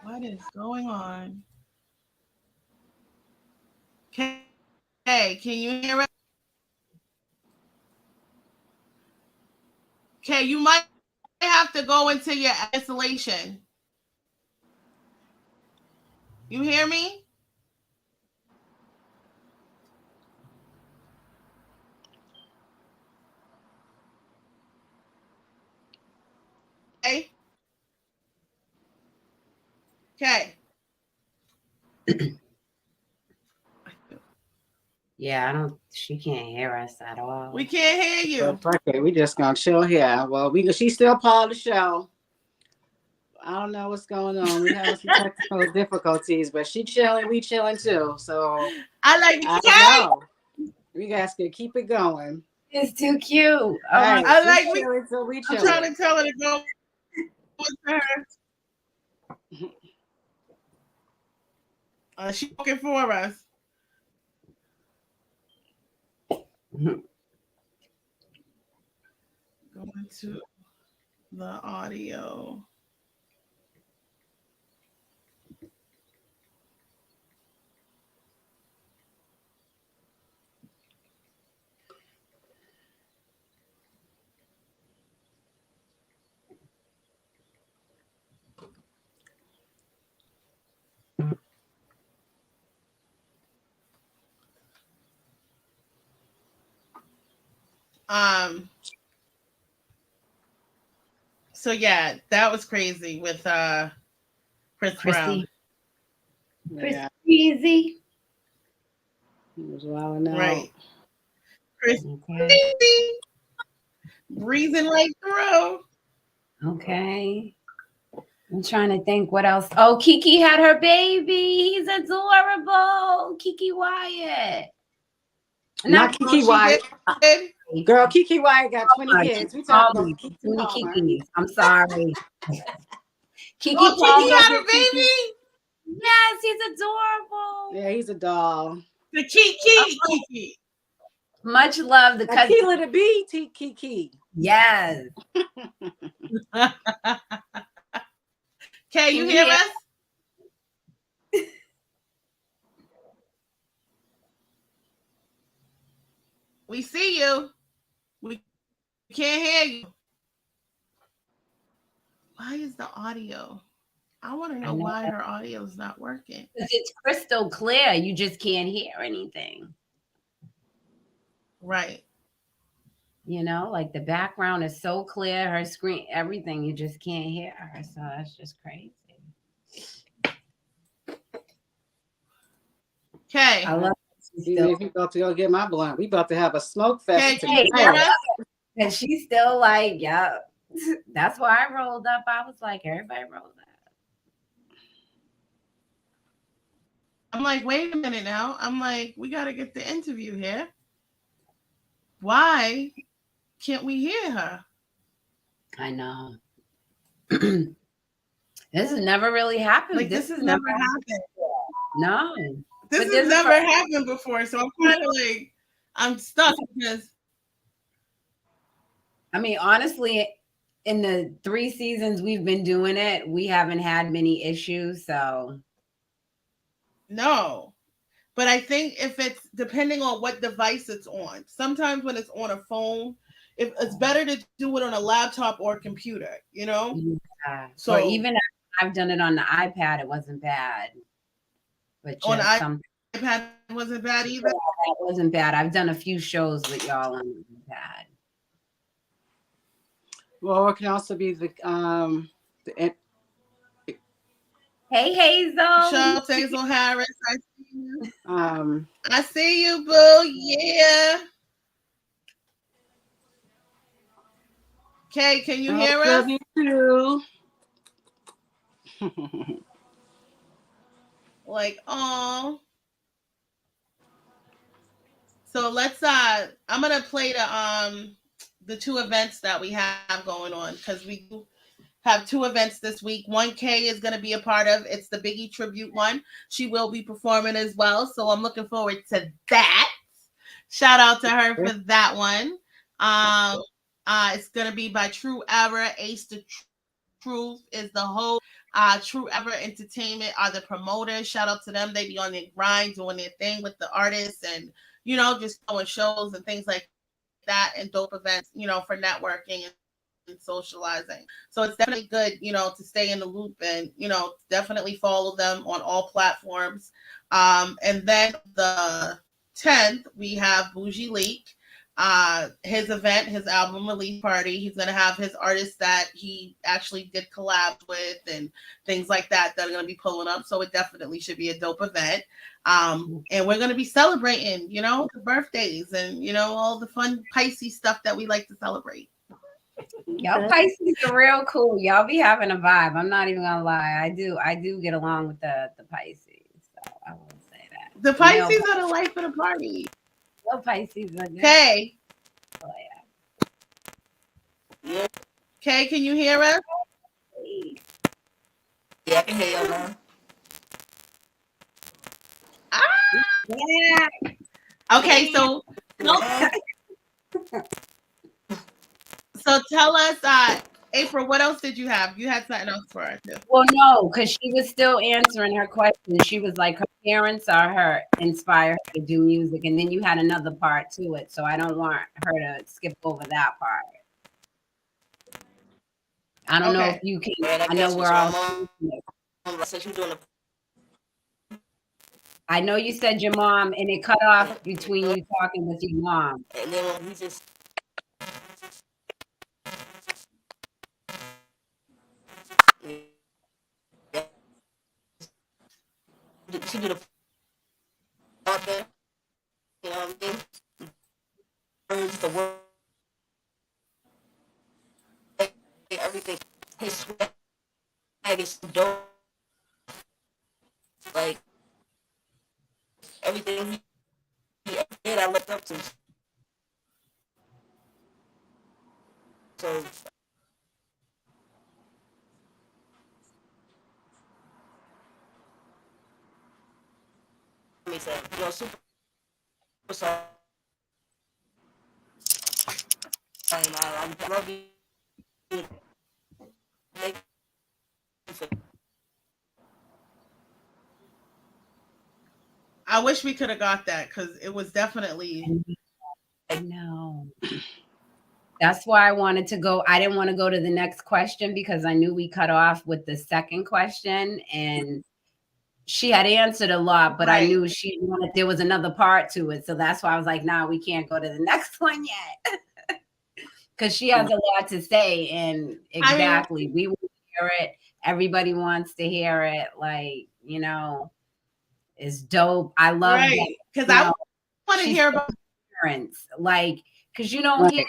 [SPEAKER 4] What is going on? Okay, can you hear us? Okay, you might have to go into your isolation. You hear me? Okay. Okay.
[SPEAKER 2] Yeah, she can't hear us at all.
[SPEAKER 4] We can't hear you.
[SPEAKER 3] Okay, we just gonna chill here. Well, she's still part of the show. I don't know what's going on. We have some technical difficulties, but she chilling, we chilling too. So
[SPEAKER 4] I
[SPEAKER 3] know. We guys can keep it going.
[SPEAKER 2] It's too cute. Oh,
[SPEAKER 3] right,
[SPEAKER 4] I like
[SPEAKER 3] we chilling till we chilling.
[SPEAKER 4] I'm trying to tell her to go with her. She's looking for us. Going to the audio. So yeah, that was crazy with Chris Brown.
[SPEAKER 2] Chris Crazy.
[SPEAKER 3] He was wilding out.
[SPEAKER 4] Right. Chris Crazy. Breathing like through.
[SPEAKER 2] Okay. I'm trying to think what else. Oh, Kiki had her baby. He's adorable. Kiki Wyatt.
[SPEAKER 3] Not Kiki Wyatt. Girl, Kiki Wyatt got 20 kids. We talking about Kiki
[SPEAKER 2] Kikis. I'm sorry. Kiki
[SPEAKER 4] Kiki had a baby?
[SPEAKER 2] Yes, he's adorable.
[SPEAKER 3] Yeah, he's a doll.
[SPEAKER 4] The Kiki.
[SPEAKER 2] Much love. The cousin.
[SPEAKER 3] Tequila the bee, Kiki.
[SPEAKER 2] Yes.
[SPEAKER 4] Can you hear us? We see you. We can't hear you. Why is the audio? I want to know why her audio is not working.
[SPEAKER 2] It's crystal clear. You just can't hear anything.
[SPEAKER 4] Right.
[SPEAKER 2] You know, like the background is so clear, her screen, everything, you just can't hear her. So that's just crazy.
[SPEAKER 4] Okay.
[SPEAKER 2] I love
[SPEAKER 3] We about to go get my blunt. We about to have a smoke fest.
[SPEAKER 2] And she's still like, yeah. That's why I rolled up. I was like, everybody rolled up.
[SPEAKER 4] I'm like, wait a minute now. I'm like, we got to get the interview here. Why can't we hear her?
[SPEAKER 2] I know. This has never really happened.
[SPEAKER 4] Like, this has never happened.
[SPEAKER 2] No.
[SPEAKER 4] This has never happened before. So I'm kind of like, I'm stuck because.
[SPEAKER 2] I mean, honestly, in the 3 seasons we've been doing it, we haven't had many issues. So.
[SPEAKER 4] No. But I think if it's depending on what device it's on, sometimes when it's on a phone, if it's better to do it on a laptop or a computer, you know?
[SPEAKER 2] Yeah. Or
[SPEAKER 4] So
[SPEAKER 2] even I've done it on the iPad, it wasn't bad. But
[SPEAKER 4] on the
[SPEAKER 2] just some
[SPEAKER 4] iPad wasn't bad either.
[SPEAKER 2] that wasn't bad. I've done a few shows with y'all on the iPad.
[SPEAKER 3] Well, it can also be the
[SPEAKER 2] Hey Hazel.
[SPEAKER 4] Shout Hazel Harris. I see you. I see you, boo. Yeah. Okay, can you hear us?
[SPEAKER 3] Love you too.
[SPEAKER 4] Like, oh. So let's I'm gonna play the two events that we have going on because we have two events this week. 1K is going to be a part of. It's the Biggie tribute one. She will be performing as well, so I'm looking forward to that. Shout out to her for that one. It's going to be by True Era. Ace the Truth is the host. True Ever Entertainment are the promoters. Shout out to them. They be on their grind, doing their thing with the artists and, just doing shows and things like that and dope events, for networking and socializing. So it's definitely good, to stay in the loop and, definitely follow them on all platforms. And then the 10th, we have Bougie Leak. His event, his album release party. He's going to have his artists that he actually did collab with and things like that are going to be pulling up. So it definitely should be a dope event. And we're going to be celebrating, the birthdays and, all the fun Pisces stuff that we like to celebrate.
[SPEAKER 2] Y'all Pisces are real cool. Y'all be having a vibe. I'm not even gonna lie. I do get along with the Pisces. So I will say that.
[SPEAKER 4] The Pisces are the life of the party.
[SPEAKER 2] Pisces are good.
[SPEAKER 4] Hey.
[SPEAKER 2] Oh,
[SPEAKER 6] Yeah.
[SPEAKER 4] Okay, can you hear us?
[SPEAKER 6] Yeah, I can hear y'all now.
[SPEAKER 2] Yeah.
[SPEAKER 4] Okay, so tell us, April, what else did you have? You had something else for us too.
[SPEAKER 2] Well, no, because she was still answering her question. She was like, her parents are her inspire her to do music, and then you had another part to it. So I don't want her to skip over that part. I don't know if you can. I know we're all. I know you said your mom, and it cut off between you talking with your mom.
[SPEAKER 6] And then we just. She did a part there. You know what I mean? Birds, the word, everything. His swag is dope. Like everything he did, I looked up to. So. Super song. I love you.
[SPEAKER 4] I wish we could have got that because it was definitely.
[SPEAKER 2] I know. That's why I wanted to go. I didn't want to go to the next question because I knew we cut off with the second question, and she had answered a lot, but I knew she wanted, there was another part to it. So that's why I was like, nah, we can't go to the next one yet. Because she has a lot to say. And exactly, we want to hear it. Everybody wants to hear it. Like, it's dope. I love it.
[SPEAKER 4] Because I want to hear about
[SPEAKER 2] parents. Like, because you don't hear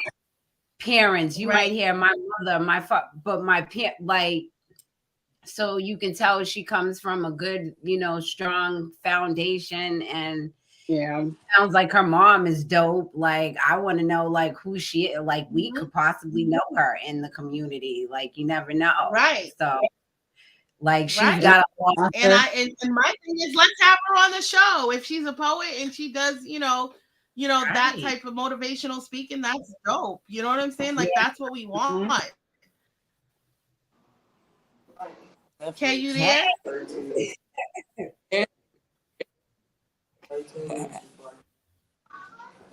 [SPEAKER 2] parents. You might hear my mother, but my parent, like, so you can tell she comes from a good, strong foundation, and sounds like her mom is dope. Like, I want to know, like, who she is. Like, we could possibly know her in the community. Like, you never know.
[SPEAKER 4] Right.
[SPEAKER 2] So, like, she's got a lot.
[SPEAKER 4] And my thing is, let's have her on the show. If she's a poet and she does, that type of motivational speaking, that's dope. You know what I'm saying? Like, that's what we want. Okay, you there?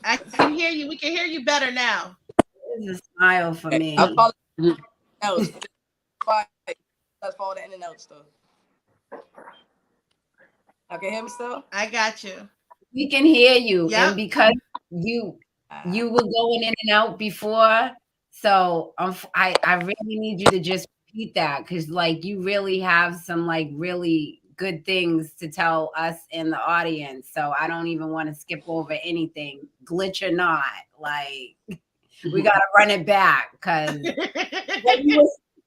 [SPEAKER 4] I can hear you. We can hear you better now.
[SPEAKER 2] It's a smile for me.
[SPEAKER 6] I apologize. Else. Let's follow the in and out stuff. I can hear me still?
[SPEAKER 4] I got you.
[SPEAKER 2] We can hear you.
[SPEAKER 4] Yep.
[SPEAKER 2] And because you were going in and out before, so I really need you to just repeat that, because like you really have some like really good things to tell us in the audience. So I don't even want to skip over anything, glitch or not. Like we got to run it back, because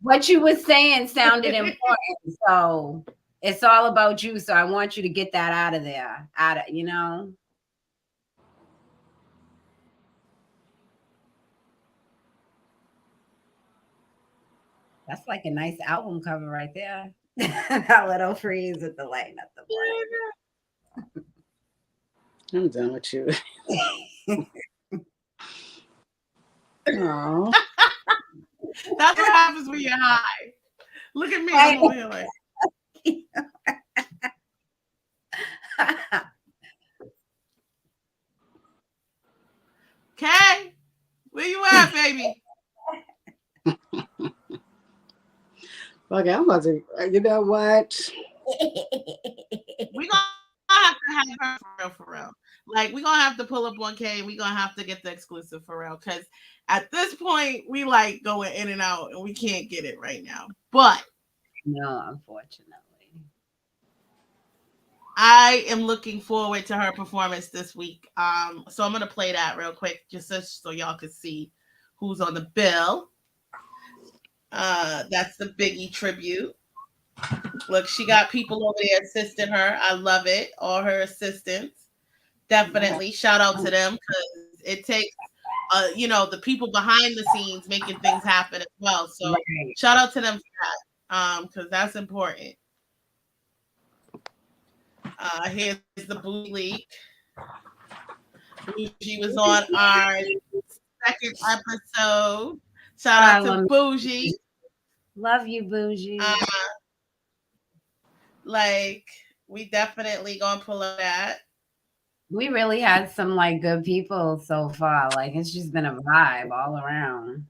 [SPEAKER 2] what you were saying sounded important. So it's all about you. So I want you to get that out of there. You know. That's like a nice album cover right there. That little freeze with the light up the board.
[SPEAKER 3] I'm done with you. Oh.
[SPEAKER 4] That's what happens when you're high. Look at me. I'm over here like. Okay, where you at, baby?
[SPEAKER 3] Okay, I'm about to. You know what?
[SPEAKER 4] We gonna have to have her for real. Like we gonna have to pull up on K. We gonna have to get the exclusive for real, because at this point we like going in and out, and we can't get it right now. But
[SPEAKER 2] no, unfortunately.
[SPEAKER 4] I am looking forward to her performance this week. So I'm gonna play that real quick, just so y'all can see who's on the bill. That's the Biggie tribute. Look, she got people over there assisting her. I love it. All her assistants. Definitely. Shout out to them, because it takes the people behind the scenes making things happen as well. So shout out to them for that. Because that's important. Here's the Bougie League. Bougie was on our second episode. Shout out to Bougie.
[SPEAKER 2] Love you, Bougie.
[SPEAKER 4] Like, we definitely gonna pull up that.
[SPEAKER 2] We really had some like good people so far. Like it's just been a vibe all around.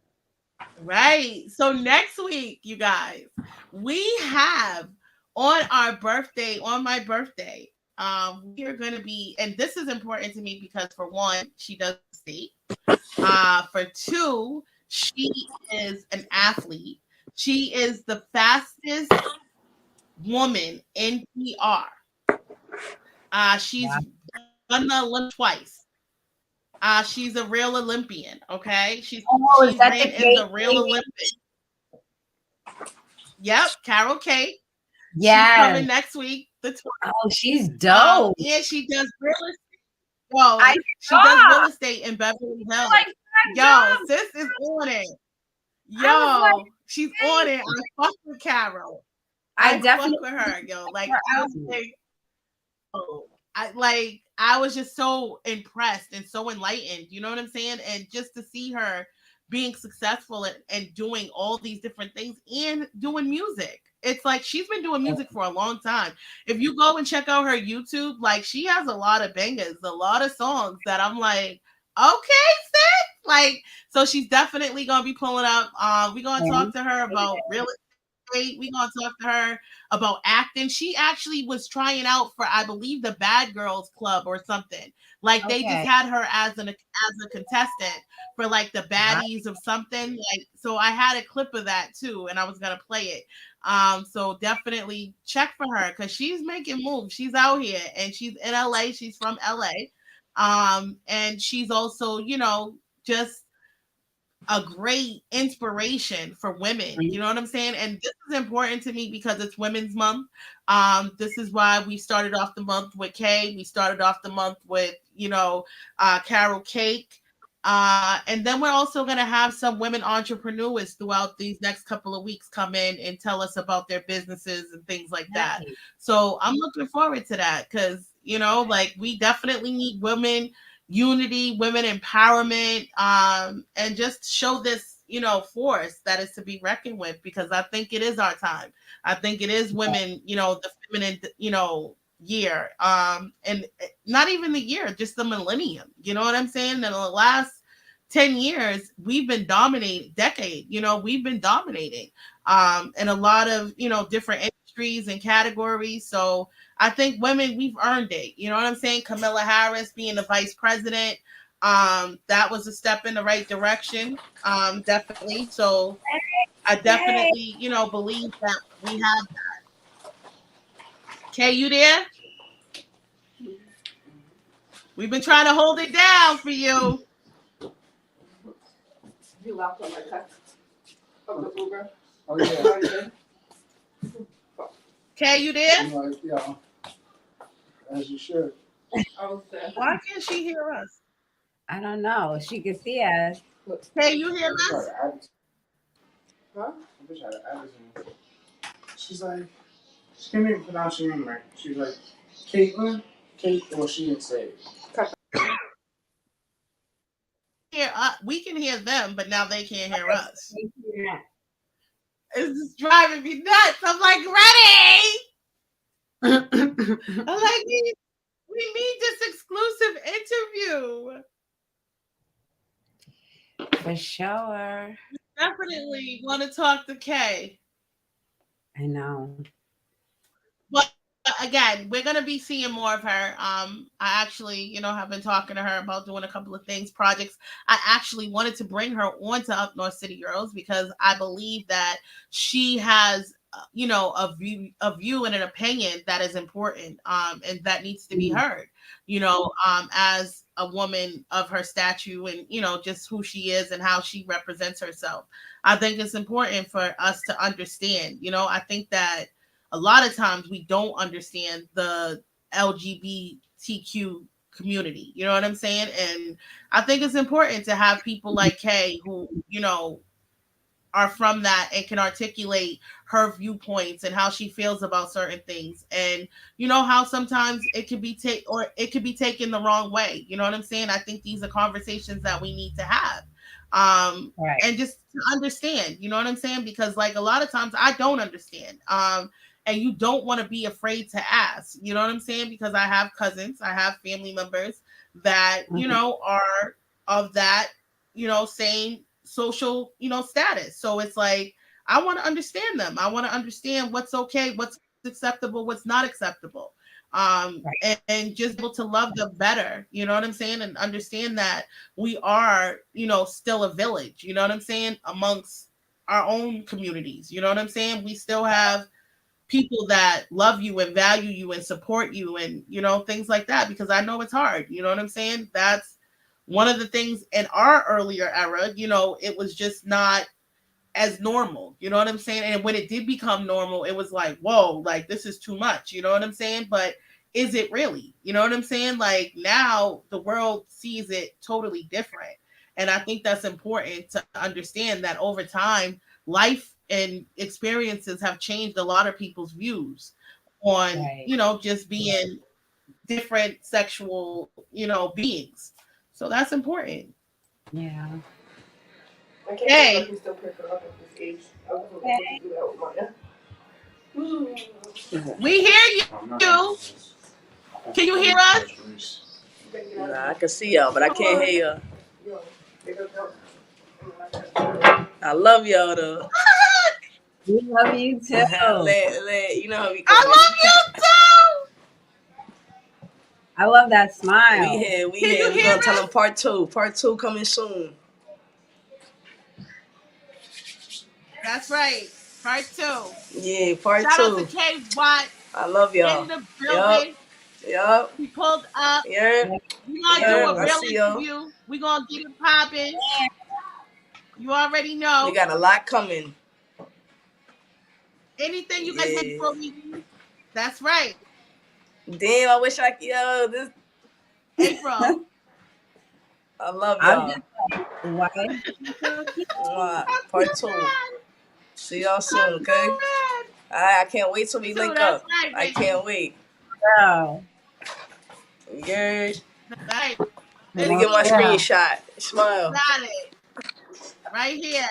[SPEAKER 4] Right. So next week, you guys, we have on my birthday, we are going to be, and this is important to me because for one, she does skate. For two, she is an athlete. She is the fastest woman in PR. She's won the Olympics twice. She's a real Olympian. Okay, she's ran in the real Olympics. Yep, Carol Kate.
[SPEAKER 2] Yeah,
[SPEAKER 4] she's coming next week.
[SPEAKER 2] Oh, she's dope.
[SPEAKER 4] Yeah, she does real estate. She does real estate in Beverly Hills. Yo, sis is on it. Yo, she's on it. I fuck with Carol. I definitely fuck with her, yo. Like I was just so impressed and so enlightened. You know what I'm saying? And just to see her being successful and doing all these different things and doing music. It's like she's been doing music for a long time. If you go and check out her YouTube, like she has a lot of bangers, a lot of songs that I'm like, okay, sis. Like, so she's definitely gonna be pulling up. We're gonna talk to her about real estate. We're gonna talk to her about acting. She actually was trying out for, I believe, the Bad Girls Club or something. Like they just had her as a contestant for like the baddies of something. Like, so I had a clip of that too, and I was gonna play it. So definitely check for her because she's making moves. She's out here and she's in LA. She's from LA. And she's also, you know, just a great inspiration for women. You know what I'm saying? And this is important to me because it's Women's Month. This is why we started off the month with Kay. We started off the month with, you know, Carol Cake. And then we're also going to have some women entrepreneurs throughout these next couple of weeks come in and tell us about their businesses and things like that. So I'm looking forward to that because, you know, like we definitely need women unity, women empowerment, and just show this, you know, force that is to be reckoned with because I think it is our time. I think it is women, you know, the feminine, you know, year, and not even the year, just the millennium. You know what I'm saying? In the last 10 years, we've been dominating decade, we've been dominating in a lot of, different industries and categories. So I think women, we've earned it. You know what I'm saying? Kamala Harris being the vice president, that was a step in the right direction. Definitely. So I definitely, believe that we have that. Kay, you there? We've been trying to hold it down for you.
[SPEAKER 6] You locked on my text of the Uber.
[SPEAKER 7] Oh yeah.
[SPEAKER 4] Kay, you there?
[SPEAKER 7] Yeah. As you should.
[SPEAKER 4] Why can't she hear us?
[SPEAKER 2] I don't know. She can see us.
[SPEAKER 4] Kay, you hear
[SPEAKER 7] I
[SPEAKER 4] us?
[SPEAKER 7] Huh? I wish I had added. She's like, she can't even pronounce your name right. She's like, Caitlin? Kate, well, she didn't say it.
[SPEAKER 4] We can hear them, but now they can't hear us. It's just driving me nuts. I'm like, ready. I'm like, we need this exclusive interview.
[SPEAKER 2] For sure.
[SPEAKER 4] Definitely want to talk to Kay.
[SPEAKER 2] I know.
[SPEAKER 4] But again, we're gonna be seeing more of her. I actually, have been talking to her about doing a couple of things, projects. I actually wanted to bring her on to UpNorth City Girlz because I believe that she has, a view and an opinion that is important, and that needs to be heard. As a woman of her stature and just who she is and how she represents herself, I think it's important for us to understand. I think that a lot of times we don't understand the LGBTQ community. You know what I'm saying? And I think it's important to have people like Kay who, are from that and can articulate her viewpoints and how she feels about certain things. And how sometimes it could be taken the wrong way. You know what I'm saying? I think these are conversations that we need to have.
[SPEAKER 2] Right.
[SPEAKER 4] And just to understand, you know what I'm saying? Because like a lot of times I don't understand. And you don't want to be afraid to ask, you know what I'm saying? Because I have cousins, I have family members that, are of that, same social, status. So it's like, I want to understand them. I want to understand what's okay, what's acceptable, what's not acceptable. And just able to love them better, you know what I'm saying? And understand that we are, still a village, you know what I'm saying? Amongst our own communities, you know what I'm saying? We still have people that love you and value you and support you and, things like that, because I know it's hard, you know what I'm saying? That's one of the things in our earlier era, it was just not as normal, you know what I'm saying? And when it did become normal, it was like, whoa, like this is too much, you know what I'm saying? But is it really? You know what I'm saying? Like now the world sees it totally different. And I think that's important to understand that over time, life and experiences have changed a lot of people's views on, just being different sexual, beings. So that's important.
[SPEAKER 2] Yeah.
[SPEAKER 4] Hey. We hear you. Can you hear us?
[SPEAKER 6] Nah, I can see y'all, but I can't hear y'all. I love y'all though.
[SPEAKER 2] We love you too.
[SPEAKER 6] You know how we
[SPEAKER 4] I love you too.
[SPEAKER 2] I love that smile.
[SPEAKER 6] We here. We gonna tell them part two. Part two coming soon.
[SPEAKER 4] That's right. Part two.
[SPEAKER 6] Yeah, part
[SPEAKER 4] Shout
[SPEAKER 6] two.
[SPEAKER 4] Shout out to K Watt.
[SPEAKER 6] I love y'all.
[SPEAKER 4] In the building.
[SPEAKER 6] Yup.
[SPEAKER 4] He pulled up.
[SPEAKER 6] Yeah.
[SPEAKER 4] We gonna do a real interview. We gonna get it popping. You already know.
[SPEAKER 6] We got a lot coming.
[SPEAKER 4] Anything you guys need for me? That's right.
[SPEAKER 6] Damn, I wish I could. This
[SPEAKER 4] April.
[SPEAKER 6] I love y'all. Part two. See y'all soon, okay? I can't wait till we link up. Right, I can't wait.
[SPEAKER 2] Wow.
[SPEAKER 6] Yeah.
[SPEAKER 4] Right.
[SPEAKER 6] Let me get my screenshot. Smile.
[SPEAKER 4] Got it. Right here.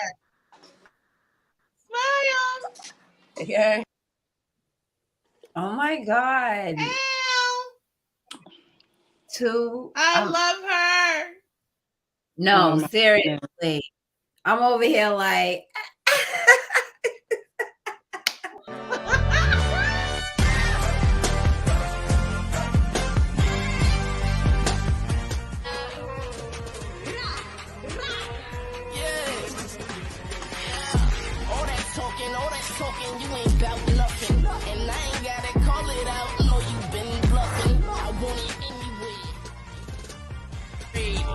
[SPEAKER 4] Smile.
[SPEAKER 6] Yeah.
[SPEAKER 2] Oh my God.
[SPEAKER 4] Hey.
[SPEAKER 2] too.
[SPEAKER 4] I love her.
[SPEAKER 2] No,
[SPEAKER 3] Oh,
[SPEAKER 2] seriously. I'm over here like
[SPEAKER 1] all that talking, you ain't bout nothing. And I ain't gotta call it out, no, you been bluffing. I want it anyway.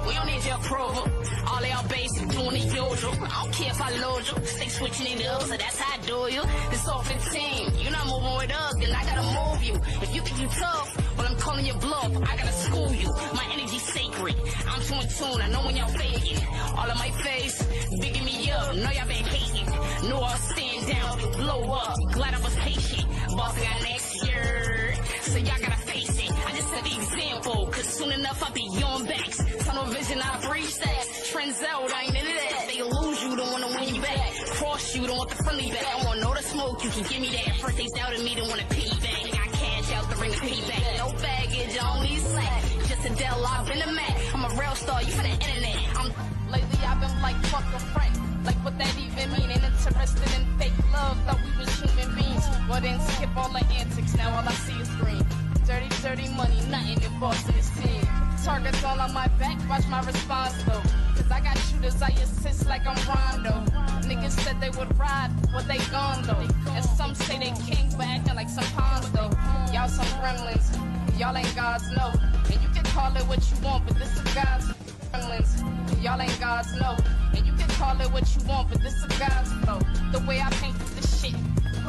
[SPEAKER 1] We don't need your approval. All of y'all basic doing the usual. I don't care if I load you. Stay switching it up, so that's how I do you. It's all 15. You're not moving with us, then I gotta move you. If you think you tough, well, I'm calling your bluff. I gotta school you. My energy's sacred. I'm too in tune. I know when y'all faking. All of my face, bigging me up. Know y'all been hating. Know I'll stand down, blow up. Glad I was patient. Boss got next year, so y'all gotta face it. I just set the example, cause soon enough I'll be on backs. Tunnel vision, I breach that. Trends out, I ain't into that. They lose you, don't wanna win you back. Cross you, don't want the friendly back. I want all the smoke, you can give me that. First they doubted me, don't wanna pay back. They got cash out the ring to pay back. No baggage, I don't need slack. Just a Dell, I've been a Mac. I'm a real star, you for the internet. Lately I've been like, fuck a friend. Like what that even mean? Ain't interested in fake love, thought we was human beings. Well then skip all the antics, now all I see is green. Dirty, dirty money, nothing in Boston is team. Targets all on my back, watch my response though. Cause I got shooters, I assist like I'm Rondo. Niggas said they would ride, what they gone though. And some say they king, but acting like some pawns though. Y'all some gremlins, y'all ain't gods, no. And you can call it what you want, but this is God's gremlins. Y'all ain't gods, no. And you can call it what you want, but this is God's flow. The way I paint this shit,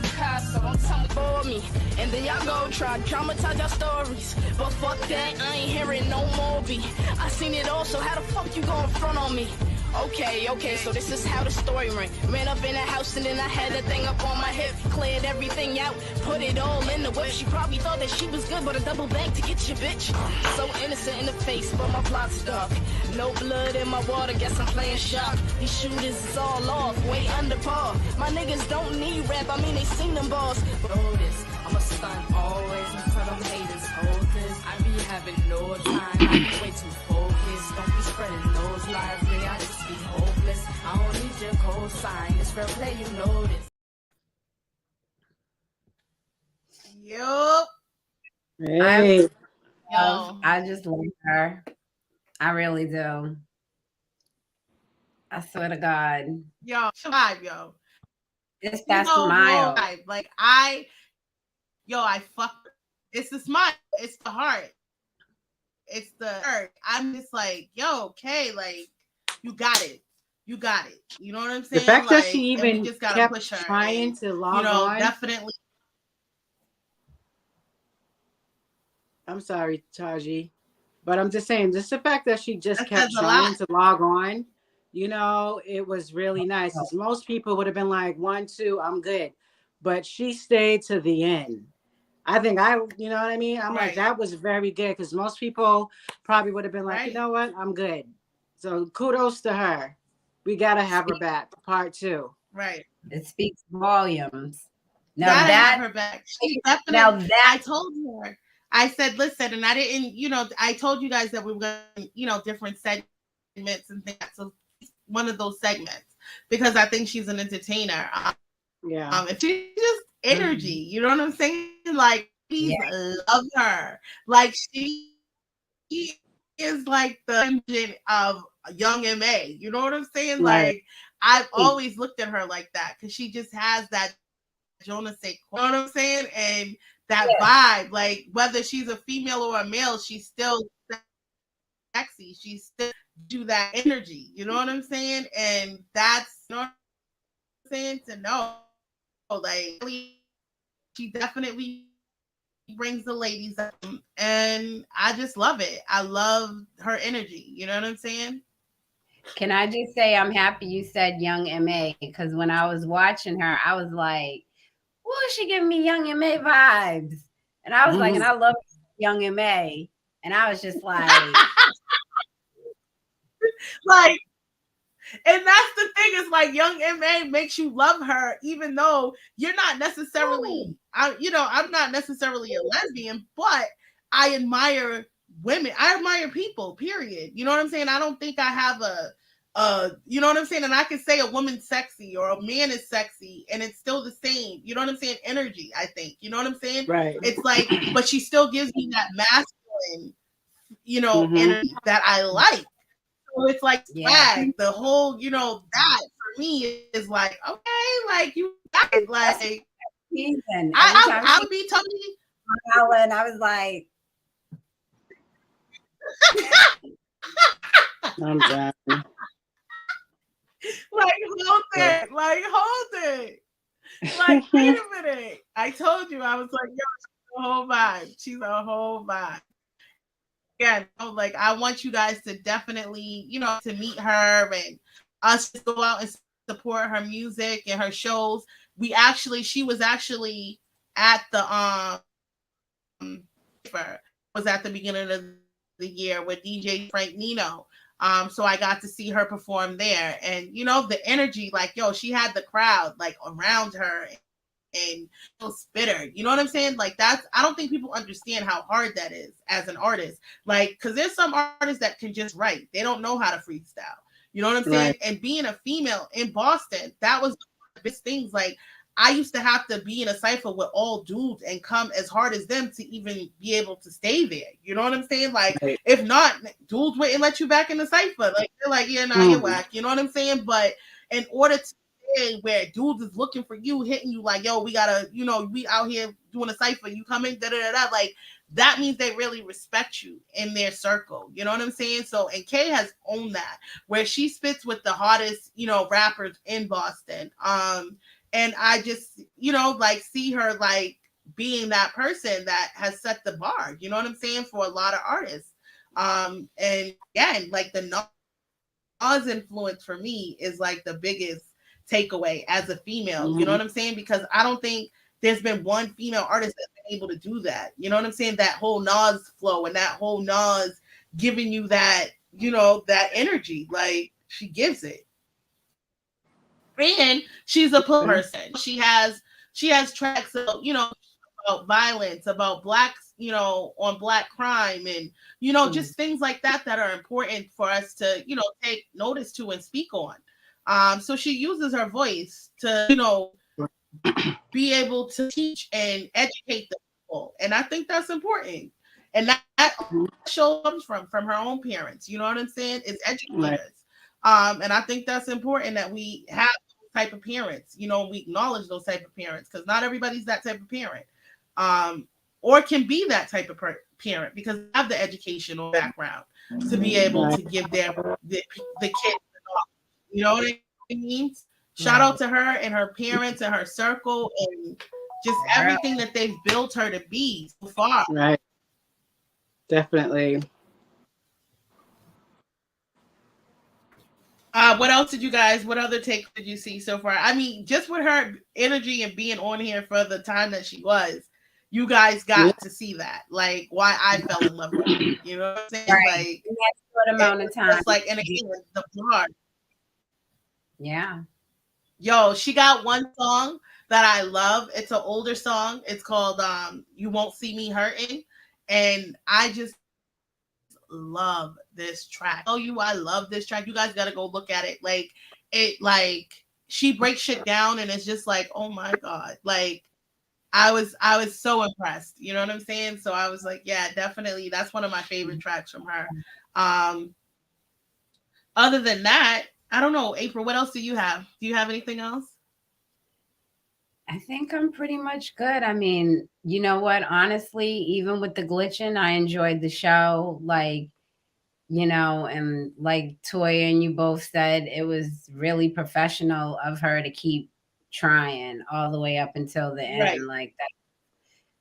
[SPEAKER 1] Picasso, don't tell me for me. And then y'all go try dramatize your stories. But fuck that, I ain't hearing no more be. I seen it all, so how the fuck you gon' front on me? Okay, so this is how the story ran. Ran up in the house and then I had that thing up on my hip. Cleared everything out, put it all in the whip. She probably thought that she was good, but a double bag to get your bitch. So innocent in the face, but my plot's dark. No blood in my water, guess I'm playing shock. These shooters is all off, way under par. My niggas don't need rap, I mean they seen them balls. Notice, I'm a stunt always in front of haters. Hold this, I be having no time, I be way too focused. Don't be spreading those lies, nigga, I just be hopeless. I don't need your cosign, it's fair play, you know this.
[SPEAKER 4] Yup.
[SPEAKER 3] Hey.
[SPEAKER 4] Yo.
[SPEAKER 2] I just love her. I really do. I swear to God.
[SPEAKER 4] Yo, vibe, yo.
[SPEAKER 2] It's that smile.
[SPEAKER 4] Vibe. Like I fuck. It's the smile. It's the heart. It's the heart. I'm just like, yo, okay, like you got it. You got it. You know what I'm saying?
[SPEAKER 3] The fact
[SPEAKER 4] like,
[SPEAKER 3] that she even
[SPEAKER 4] just gotta
[SPEAKER 3] kept
[SPEAKER 4] push her
[SPEAKER 3] trying
[SPEAKER 4] and,
[SPEAKER 3] to log on.
[SPEAKER 4] Definitely.
[SPEAKER 3] I'm sorry, Taji, but I'm just saying, just the fact that she just kept trying to log on, it was really nice. Because most people would have been like, 1, 2, I'm good. But she stayed to the end. I think you know what I mean? I'm like, that was very good. Because most people probably would have been like, you know what? I'm good. So kudos to her. We got to have her back. Part 2.
[SPEAKER 4] Right.
[SPEAKER 2] It speaks volumes. Now
[SPEAKER 4] gotta
[SPEAKER 2] that,
[SPEAKER 4] have her back. She definitely, I told her. I said, listen, and I didn't, I told you guys that we were going to, different segments and things. So one of those segments, because I think she's an entertainer. And she's just energy. You know what I'm saying? Like, please love her. Like, she is like the engine of young MA. You know what I'm saying?
[SPEAKER 3] Right.
[SPEAKER 4] Like, I've always looked at her like that because she just has that Jonah say, you know what I'm saying? And that vibe, like whether she's a female or a male, she's still sexy. She still do that energy. You know what I'm saying? And that's, you know what I'm saying? To know, like, she definitely brings the ladies up, and I just love it. I love her energy. You know what I'm saying?
[SPEAKER 2] Can I just say I'm happy you said young MA, because when I was watching her, I was like, "Well, she giving me young MA vibes," and I was like, and I love young MA, and I was just like,
[SPEAKER 4] like, and that's the thing is like young MA makes you love her, even though you're not necessarily, I'm not necessarily a lesbian, but I admire women. I admire people, period. You know what I'm saying? I don't think I have you know what I'm saying? And I can say a woman's sexy or a man is sexy and it's still the same. You know what I'm saying? Energy, I think. You know what I'm saying?
[SPEAKER 3] Right.
[SPEAKER 4] It's like, but she still gives me that masculine, you know, energy that I like. So it's like swag, the whole, you know, that for me is like, okay, like you got it. Like I would be totally
[SPEAKER 2] and I was like,
[SPEAKER 3] I'm done.
[SPEAKER 4] Like hold it. Like, wait a minute. I told you, I was like, yo, she's a whole vibe. She's a whole vibe. Yeah, like I want you guys to definitely, you know, to meet her and us to go out and support her music and her shows. She was actually at the was at the beginning of the year with DJ Frank Nino. So I got to see her perform there, and you know the energy, like yo, she had the crowd like around her and spitter. You know what I'm saying? Like I don't think people understand how hard that is as an artist. Like, because there's some artists that can just write, they don't know how to freestyle. You know what I'm saying? Right. And being a female in Boston, that was one of the best things. Like I used to have to be in a cypher with all dudes and come as hard as them to even be able to stay there. You know what I'm saying? Like, right. If not, dudes wouldn't let you back in the cypher. Like, they're like, yeah, nah, you're whack. You know what I'm saying? But in order to stay where dudes is looking for you, hitting you like, yo, we gotta, you know, we out here doing a cypher, you coming, da-da-da-da. Like, that means they really respect you in their circle. You know what I'm saying? So, and Kay has owned that, where she spits with the hottest, you know, rappers in Boston. And I just, you know, like see her like being that person that has set the bar, you know what I'm saying, for a lot of artists. And again, like the Nas influence for me is like the biggest takeaway as a female, you know what I'm saying? Because I don't think there's been one female artist that's been able to do that. You know what I'm saying? That whole Nas flow and that whole Nas giving you that, you know, that energy, like she gives it. And she's a person. She has tracks, you know, about violence, about blacks, you know, on black crime, and you know, just things like that that are important for us to, you know, take notice to and speak on. So she uses her voice to, you know, be able to teach and educate the people, and I think that's important. And that show comes from her own parents. You know what I'm saying? It's educators. Right. And I think that's important that we have type of parents, you know, we acknowledge those type of parents, because not everybody's that type of parent, or can be that type of parent because they have the educational background to be able to give the kids, you know what I mean? Shout out to her and her parents and her circle and just everything that they've built her to be so far.
[SPEAKER 3] Right. Definitely.
[SPEAKER 4] What else did you guys, what other take did you see so far? I mean, just with her energy and being on here for the time that she was, you guys got to see that. Like, why I fell in love with her. You know what I'm saying?
[SPEAKER 2] Right.
[SPEAKER 4] Like,
[SPEAKER 2] in that short amount of time.
[SPEAKER 4] It's like, and again, the bar.
[SPEAKER 2] Yeah.
[SPEAKER 4] Yo, she got one song that I love. It's an older song. It's called You Won't See Me Hurting. And I just love this track. Oh, I love this track. You guys got to go look at it. Like she breaks shit down and it's just like, oh my God. Like I was so impressed. You know what I'm saying? So I was like, yeah, definitely. That's one of my favorite tracks from her. Other than that, I don't know, April, what else do you have? Do you have anything else?
[SPEAKER 2] I think I'm pretty much good. I mean, you know what? Honestly, even with the glitching, I enjoyed the show. Like, you know, and like Toya and you both said, it was really professional of her to keep trying all the way up until the end. Right. Like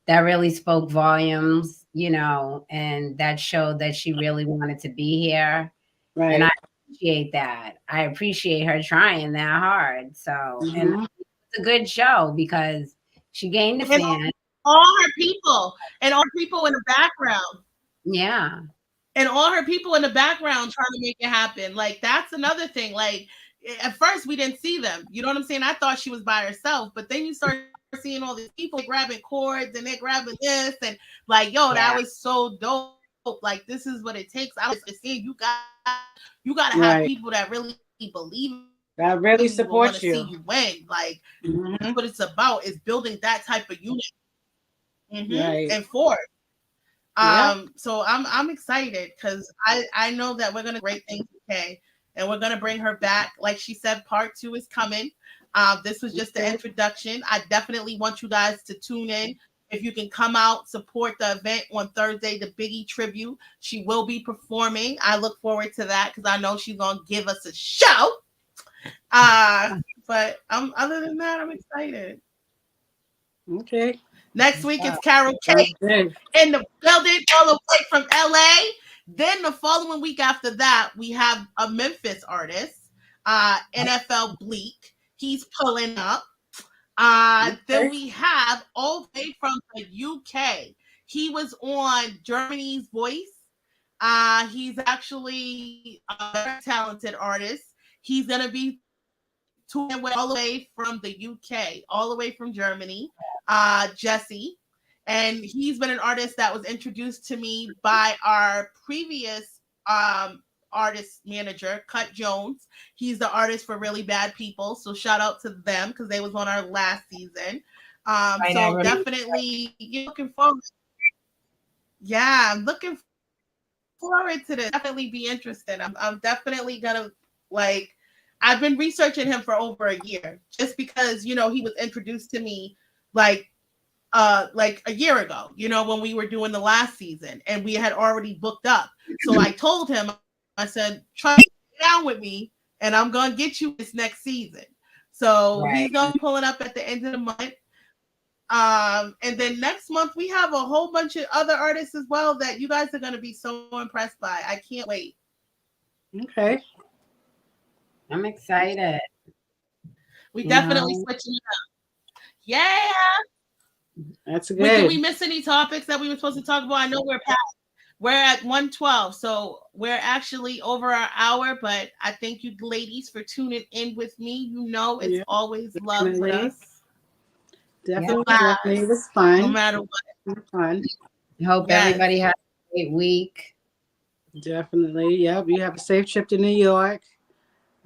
[SPEAKER 2] that really spoke volumes, you know, and that showed that she really wanted to be here. Right. And I appreciate that. I appreciate her trying that hard. So, and it's a good show because she gained a fan.
[SPEAKER 4] All her people and all people in the background.
[SPEAKER 2] Yeah.
[SPEAKER 4] And all her people in the background trying to make it happen. Like, that's another thing. Like, at first we didn't see them. You know what I'm saying? I thought she was by herself, but then you start seeing all these people grabbing cords and they're grabbing this and like, yo, that was so dope. like this is what it takes. I understand you got to have people that really believe
[SPEAKER 3] that really
[SPEAKER 4] in you, want
[SPEAKER 3] support
[SPEAKER 4] to see you win. Like that's what it's about, is building that type of unit.
[SPEAKER 3] Right.
[SPEAKER 4] And forth. So I'm excited because I know that we're gonna great things, okay, and we're gonna bring her back. Like she said, part 2 is coming. This was just the introduction. I definitely want you guys to tune in. If you can come out, support the event on Thursday, the Biggie tribute. She will be performing. I look forward to that because I know she's gonna give us a show. But other than that, I'm excited.
[SPEAKER 3] Okay.
[SPEAKER 4] Next week it's Carol K in the building, all the way from LA. Then the following week after that, we have a Memphis artist, NFL Bleak. He's pulling up. Then we have all the way from the UK. He was on Germany's Voice. He's actually a very talented artist. He's gonna be touring all the way from the UK, all the way from Germany. Jesse, and he's been an artist that was introduced to me by our previous artist manager, Cut Jones. He's the artist for Really Bad People, so shout out to them because they was on our last season. So definitely looking forward. Yeah, I'm looking forward to this. Definitely be interested. I'm definitely gonna like. I've been researching him for over a year just because he was introduced to me like a year ago, when we were doing the last season and we had already booked up. So I told him, I said, try to get down with me and I'm going to get you this next season. So he's going to be pulling up at the end of the month. And then next month we have a whole bunch of other artists as well that you guys are going to be so impressed by. I can't wait.
[SPEAKER 3] Okay.
[SPEAKER 2] I'm excited.
[SPEAKER 4] We definitely switching it up. Yeah.
[SPEAKER 3] That's good.
[SPEAKER 4] Did we miss any topics that we were supposed to talk about? I know we're at 1:12, so we're actually over our hour, but I thank you ladies for tuning in with me. It's always love with us.
[SPEAKER 3] Definitely it was fun.
[SPEAKER 4] No matter what.
[SPEAKER 3] It was fun.
[SPEAKER 2] Hope everybody has a great week.
[SPEAKER 3] Definitely. Yep. You have a safe trip to New York.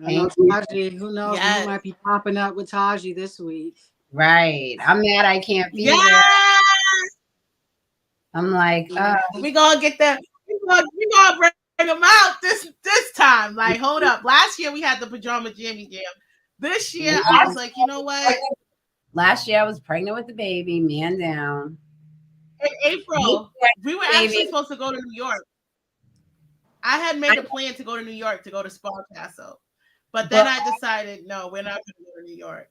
[SPEAKER 3] I know Taji, who knows? You might be popping up with Taji this week.
[SPEAKER 2] Right. I'm mad I can't be there. I'm like,
[SPEAKER 4] we gonna get that. We gonna bring them out this time. Like, hold up. Last year we had the pajama jammy jam. This year I was like, you know what?
[SPEAKER 2] Last year I was pregnant with the baby, man down.
[SPEAKER 4] In April, we were actually supposed to go to New York. I had made a plan to go to New York to go to Spa Castle. But then I decided, no, we're not going to go to New York.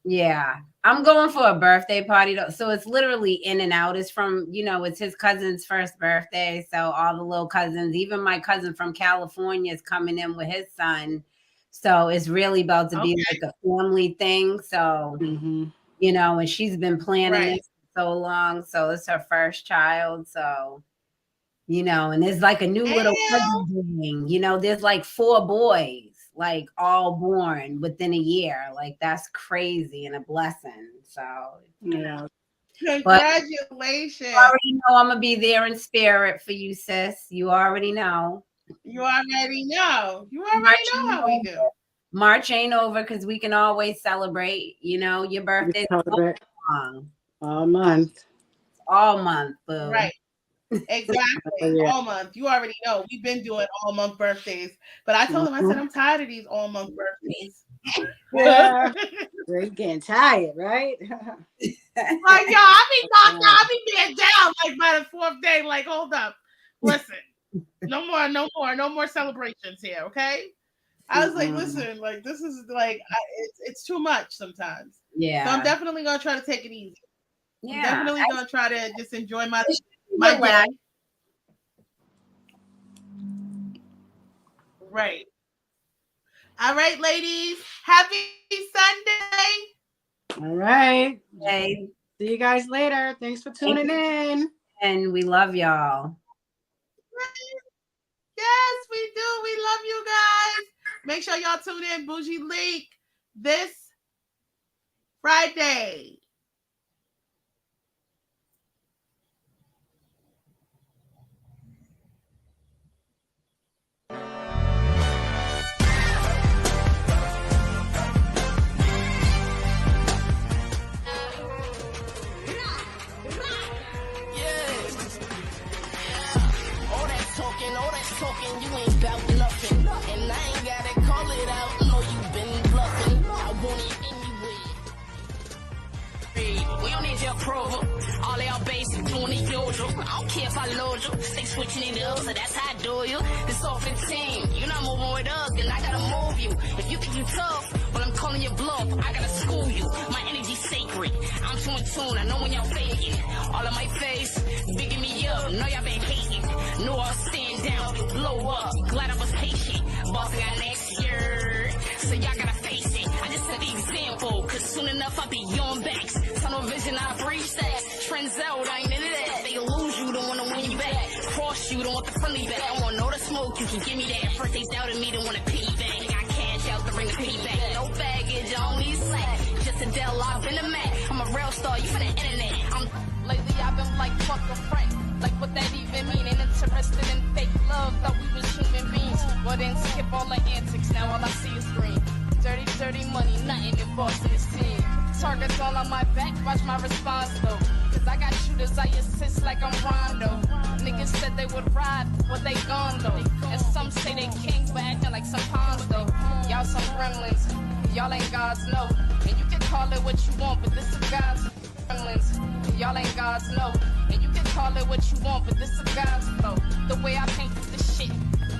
[SPEAKER 2] Yeah, I'm going for a birthday party. So it's literally in and out. It's from, it's his cousin's first birthday. So all the little cousins, even my cousin from California is coming in with his son. So it's really about to be like a family thing. So, and she's been planning this for so long. So it's her first child. So, and there's like a new little cousin thing. There's like 4 boys. Like all born within a year. Like that's crazy and a blessing. So
[SPEAKER 4] congratulations.
[SPEAKER 2] You already know I'm gonna be there in spirit for you, sis. You already know.
[SPEAKER 4] You already know. You already know how we do.
[SPEAKER 2] March ain't over because we can always celebrate. Your birthday
[SPEAKER 3] all month.
[SPEAKER 2] All month, boo.
[SPEAKER 4] Right. Exactly. All month. You already know. We've been doing all month birthdays. But I told him, I said, I'm tired of these all month birthdays.
[SPEAKER 3] Yeah. You're getting tired, right?
[SPEAKER 4] Like, yo, I be being down like by the 4th day. Like, hold up. Listen. No more celebrations here, okay? I was like, listen, like this is like it's too much sometimes.
[SPEAKER 2] Yeah.
[SPEAKER 4] So I'm definitely gonna try to take it easy.
[SPEAKER 2] Yeah.
[SPEAKER 4] I'm definitely gonna try to just enjoy my day. Right. All right, ladies. Happy Sunday.
[SPEAKER 3] All right.
[SPEAKER 2] Hey.
[SPEAKER 3] See you guys later. Thanks for tuning in.
[SPEAKER 2] And we love y'all.
[SPEAKER 4] Yes, we do. We love you guys. Make sure y'all tune in Bougie Leak this Friday.
[SPEAKER 1] usual. I don't care if I load you. Stay switching it up, so that's how I do you. It's all 15. You're not moving with us, then I gotta move you. If you think you tough, but I'm calling your bluff, I gotta school you. My energy's sacred. I'm too in tune. I know when y'all faking. All on my face, bigging me up. Know y'all been hating. Know I'll stand down, blow up. Glad I was patient. Boss got next year, so y'all gotta face it. I just set the example, cause soon enough I'll be on backs. Tunnel vision, I breach that. Trends out, I ain't into that. They lose you, don't wanna win you back. Cross you, don't want the friendly back. I want all the smoke, you can give me that. First they doubted me, don't wanna piggyback. Got cash out to bring the payback. No baggage, I don't need slack. Just a Dell, I've been a Mac. I'm a real star, you for the internet. Lately I've been like, fuck a friend. Like what that even mean? Ain't interested in fake love, thought we was human beings. Well then skip all the antics, now all I see is green. Dirty, dirty money, nothing involved in this team. Targets all on my back, watch my response though. Cause I got shooters, I assist like I'm Rondo. Niggas said they would ride, well they gone though. And some say they kings, but acting like some pawns though. Y'all some gremlins, y'all ain't gods, no. And you can call it what you want, but this is God's gremlins. Y'all ain't gods, no. And you can call it what you want, but this is God's flow. The way I paint this shit,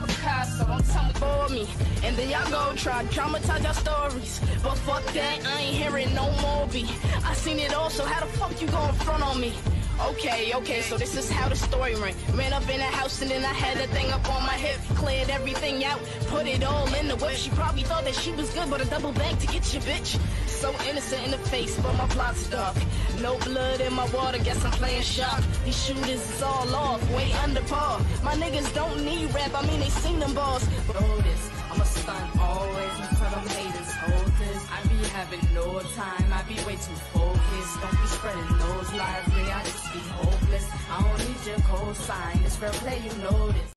[SPEAKER 1] Picasso, don't tell me for me. And then y'all go try traumatize your stories. But fuck that, I ain't hearing no more be. I seen it all, so how the fuck you gon' front on me? Okay, so this is how the story ran. Ran up in the house and then I had that thing up on my hip. Cleared everything out, put it all in the whip. She probably thought that she was good, but a double bag to get you, bitch. So innocent in the face, but my plot's dark. No blood in my water, guess I'm playing sharp. These shooters is all off, way under par. My niggas don't need rap, I mean they seen them balls. But hold this, I'm a stunt always in front of haters. Hold this, I be having no time, I be way too focused. Don't be spreading those lies, I just be hopeless. I don't need your cosign, it's fair play, you know this.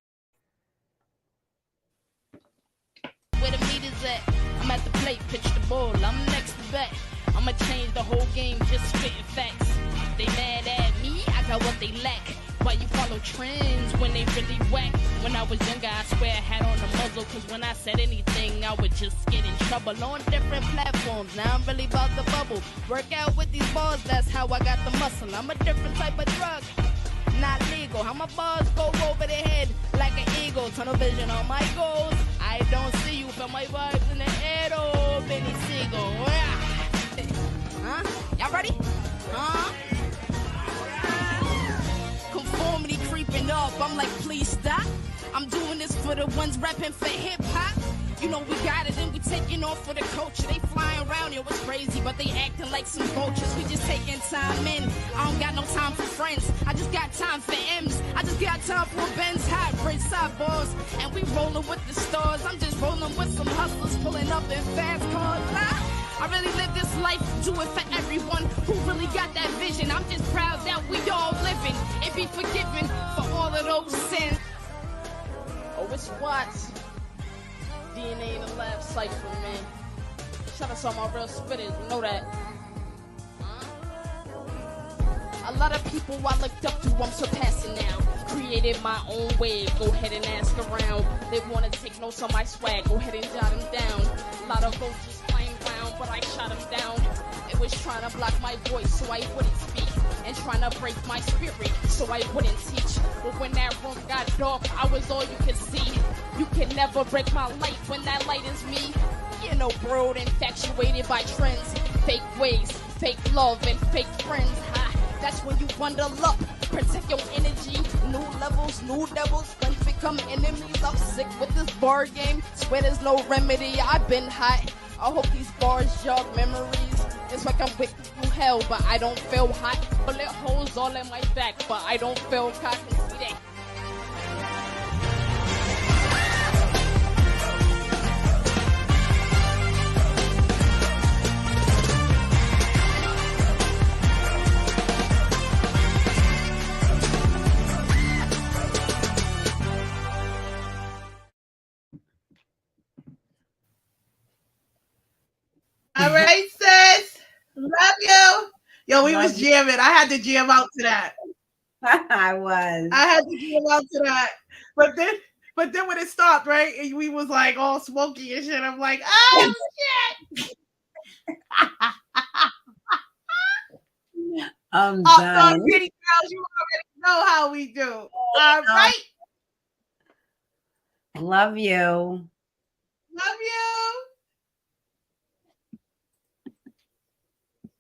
[SPEAKER 1] Where the meat is at, I'm at the plate, pitch the ball, I'm next to bat. I'ma change the whole game, just spitting facts. They mad at me, I got what they lack. Why you follow trends when they really whack? When I was younger, I swear I had on the muzzle. Cause when I said anything, I would just get in trouble on different platforms. Now I'm really about the bubble. Work out with these balls, that's how I got the muscle. I'm a different type of drug, not legal. How my bars go over the head like an eagle. Tunnel vision on my goals. I don't see you, but my vibes in the air, oh, Benny Siegel. Huh? Y'all ready? Huh? Conformity creeping up, I'm like, please stop. I'm doing this for the ones rapping for hip-hop. You know we got it and we taking off for the culture. They flying around here, it's crazy, but they acting like some vultures. We just taking time in. I don't got no time for friends. I just got time for M's. I just got time for Ben's hot bridge side balls. And we rolling with the stars. I'm just rolling with some hustlers pulling up in fast cars. I really live this life, do it for everyone who really got that vision. I'm just proud that we all living and be forgiven for all of those sins. Oh, it's Wattz. DNA in the lab cypher, man. Shout out to all my real spitters, you know that. A lot of people I looked up to, I'm surpassing now. Created my own way, go ahead and ask around. They wanna take notes on my swag, go ahead and jot them down. A lot of vultures flying around, but I shot them down. It was trying to block my voice so I wouldn't speak, and trying to break my spirit so I wouldn't teach. But when that room got dark, I was all you could see. You can never break my light when that light is me. You know, bro, infatuated by trends, fake ways, fake love, and fake friends. That's when you bundle up, protect your energy. New levels, new devils, friends become enemies. I'm sick with this bar game, swear there's no remedy. I've been hot, I hope these bars jog memories. It's like I'm with through hell, but I don't feel hot. Bullet holes all in my back, but I don't feel cocky. See that?
[SPEAKER 4] All right, sis. Love you. Yo, we was jamming. I had to jam out to that.
[SPEAKER 2] I
[SPEAKER 4] had to jam out to that. But then when it stopped, right? And we was like all smoky and shit. I'm like, oh shit.
[SPEAKER 2] I'm
[SPEAKER 4] UpNorth
[SPEAKER 2] done.
[SPEAKER 4] City Girls, you already know how we do. All right.
[SPEAKER 2] Love you.
[SPEAKER 4] Love you.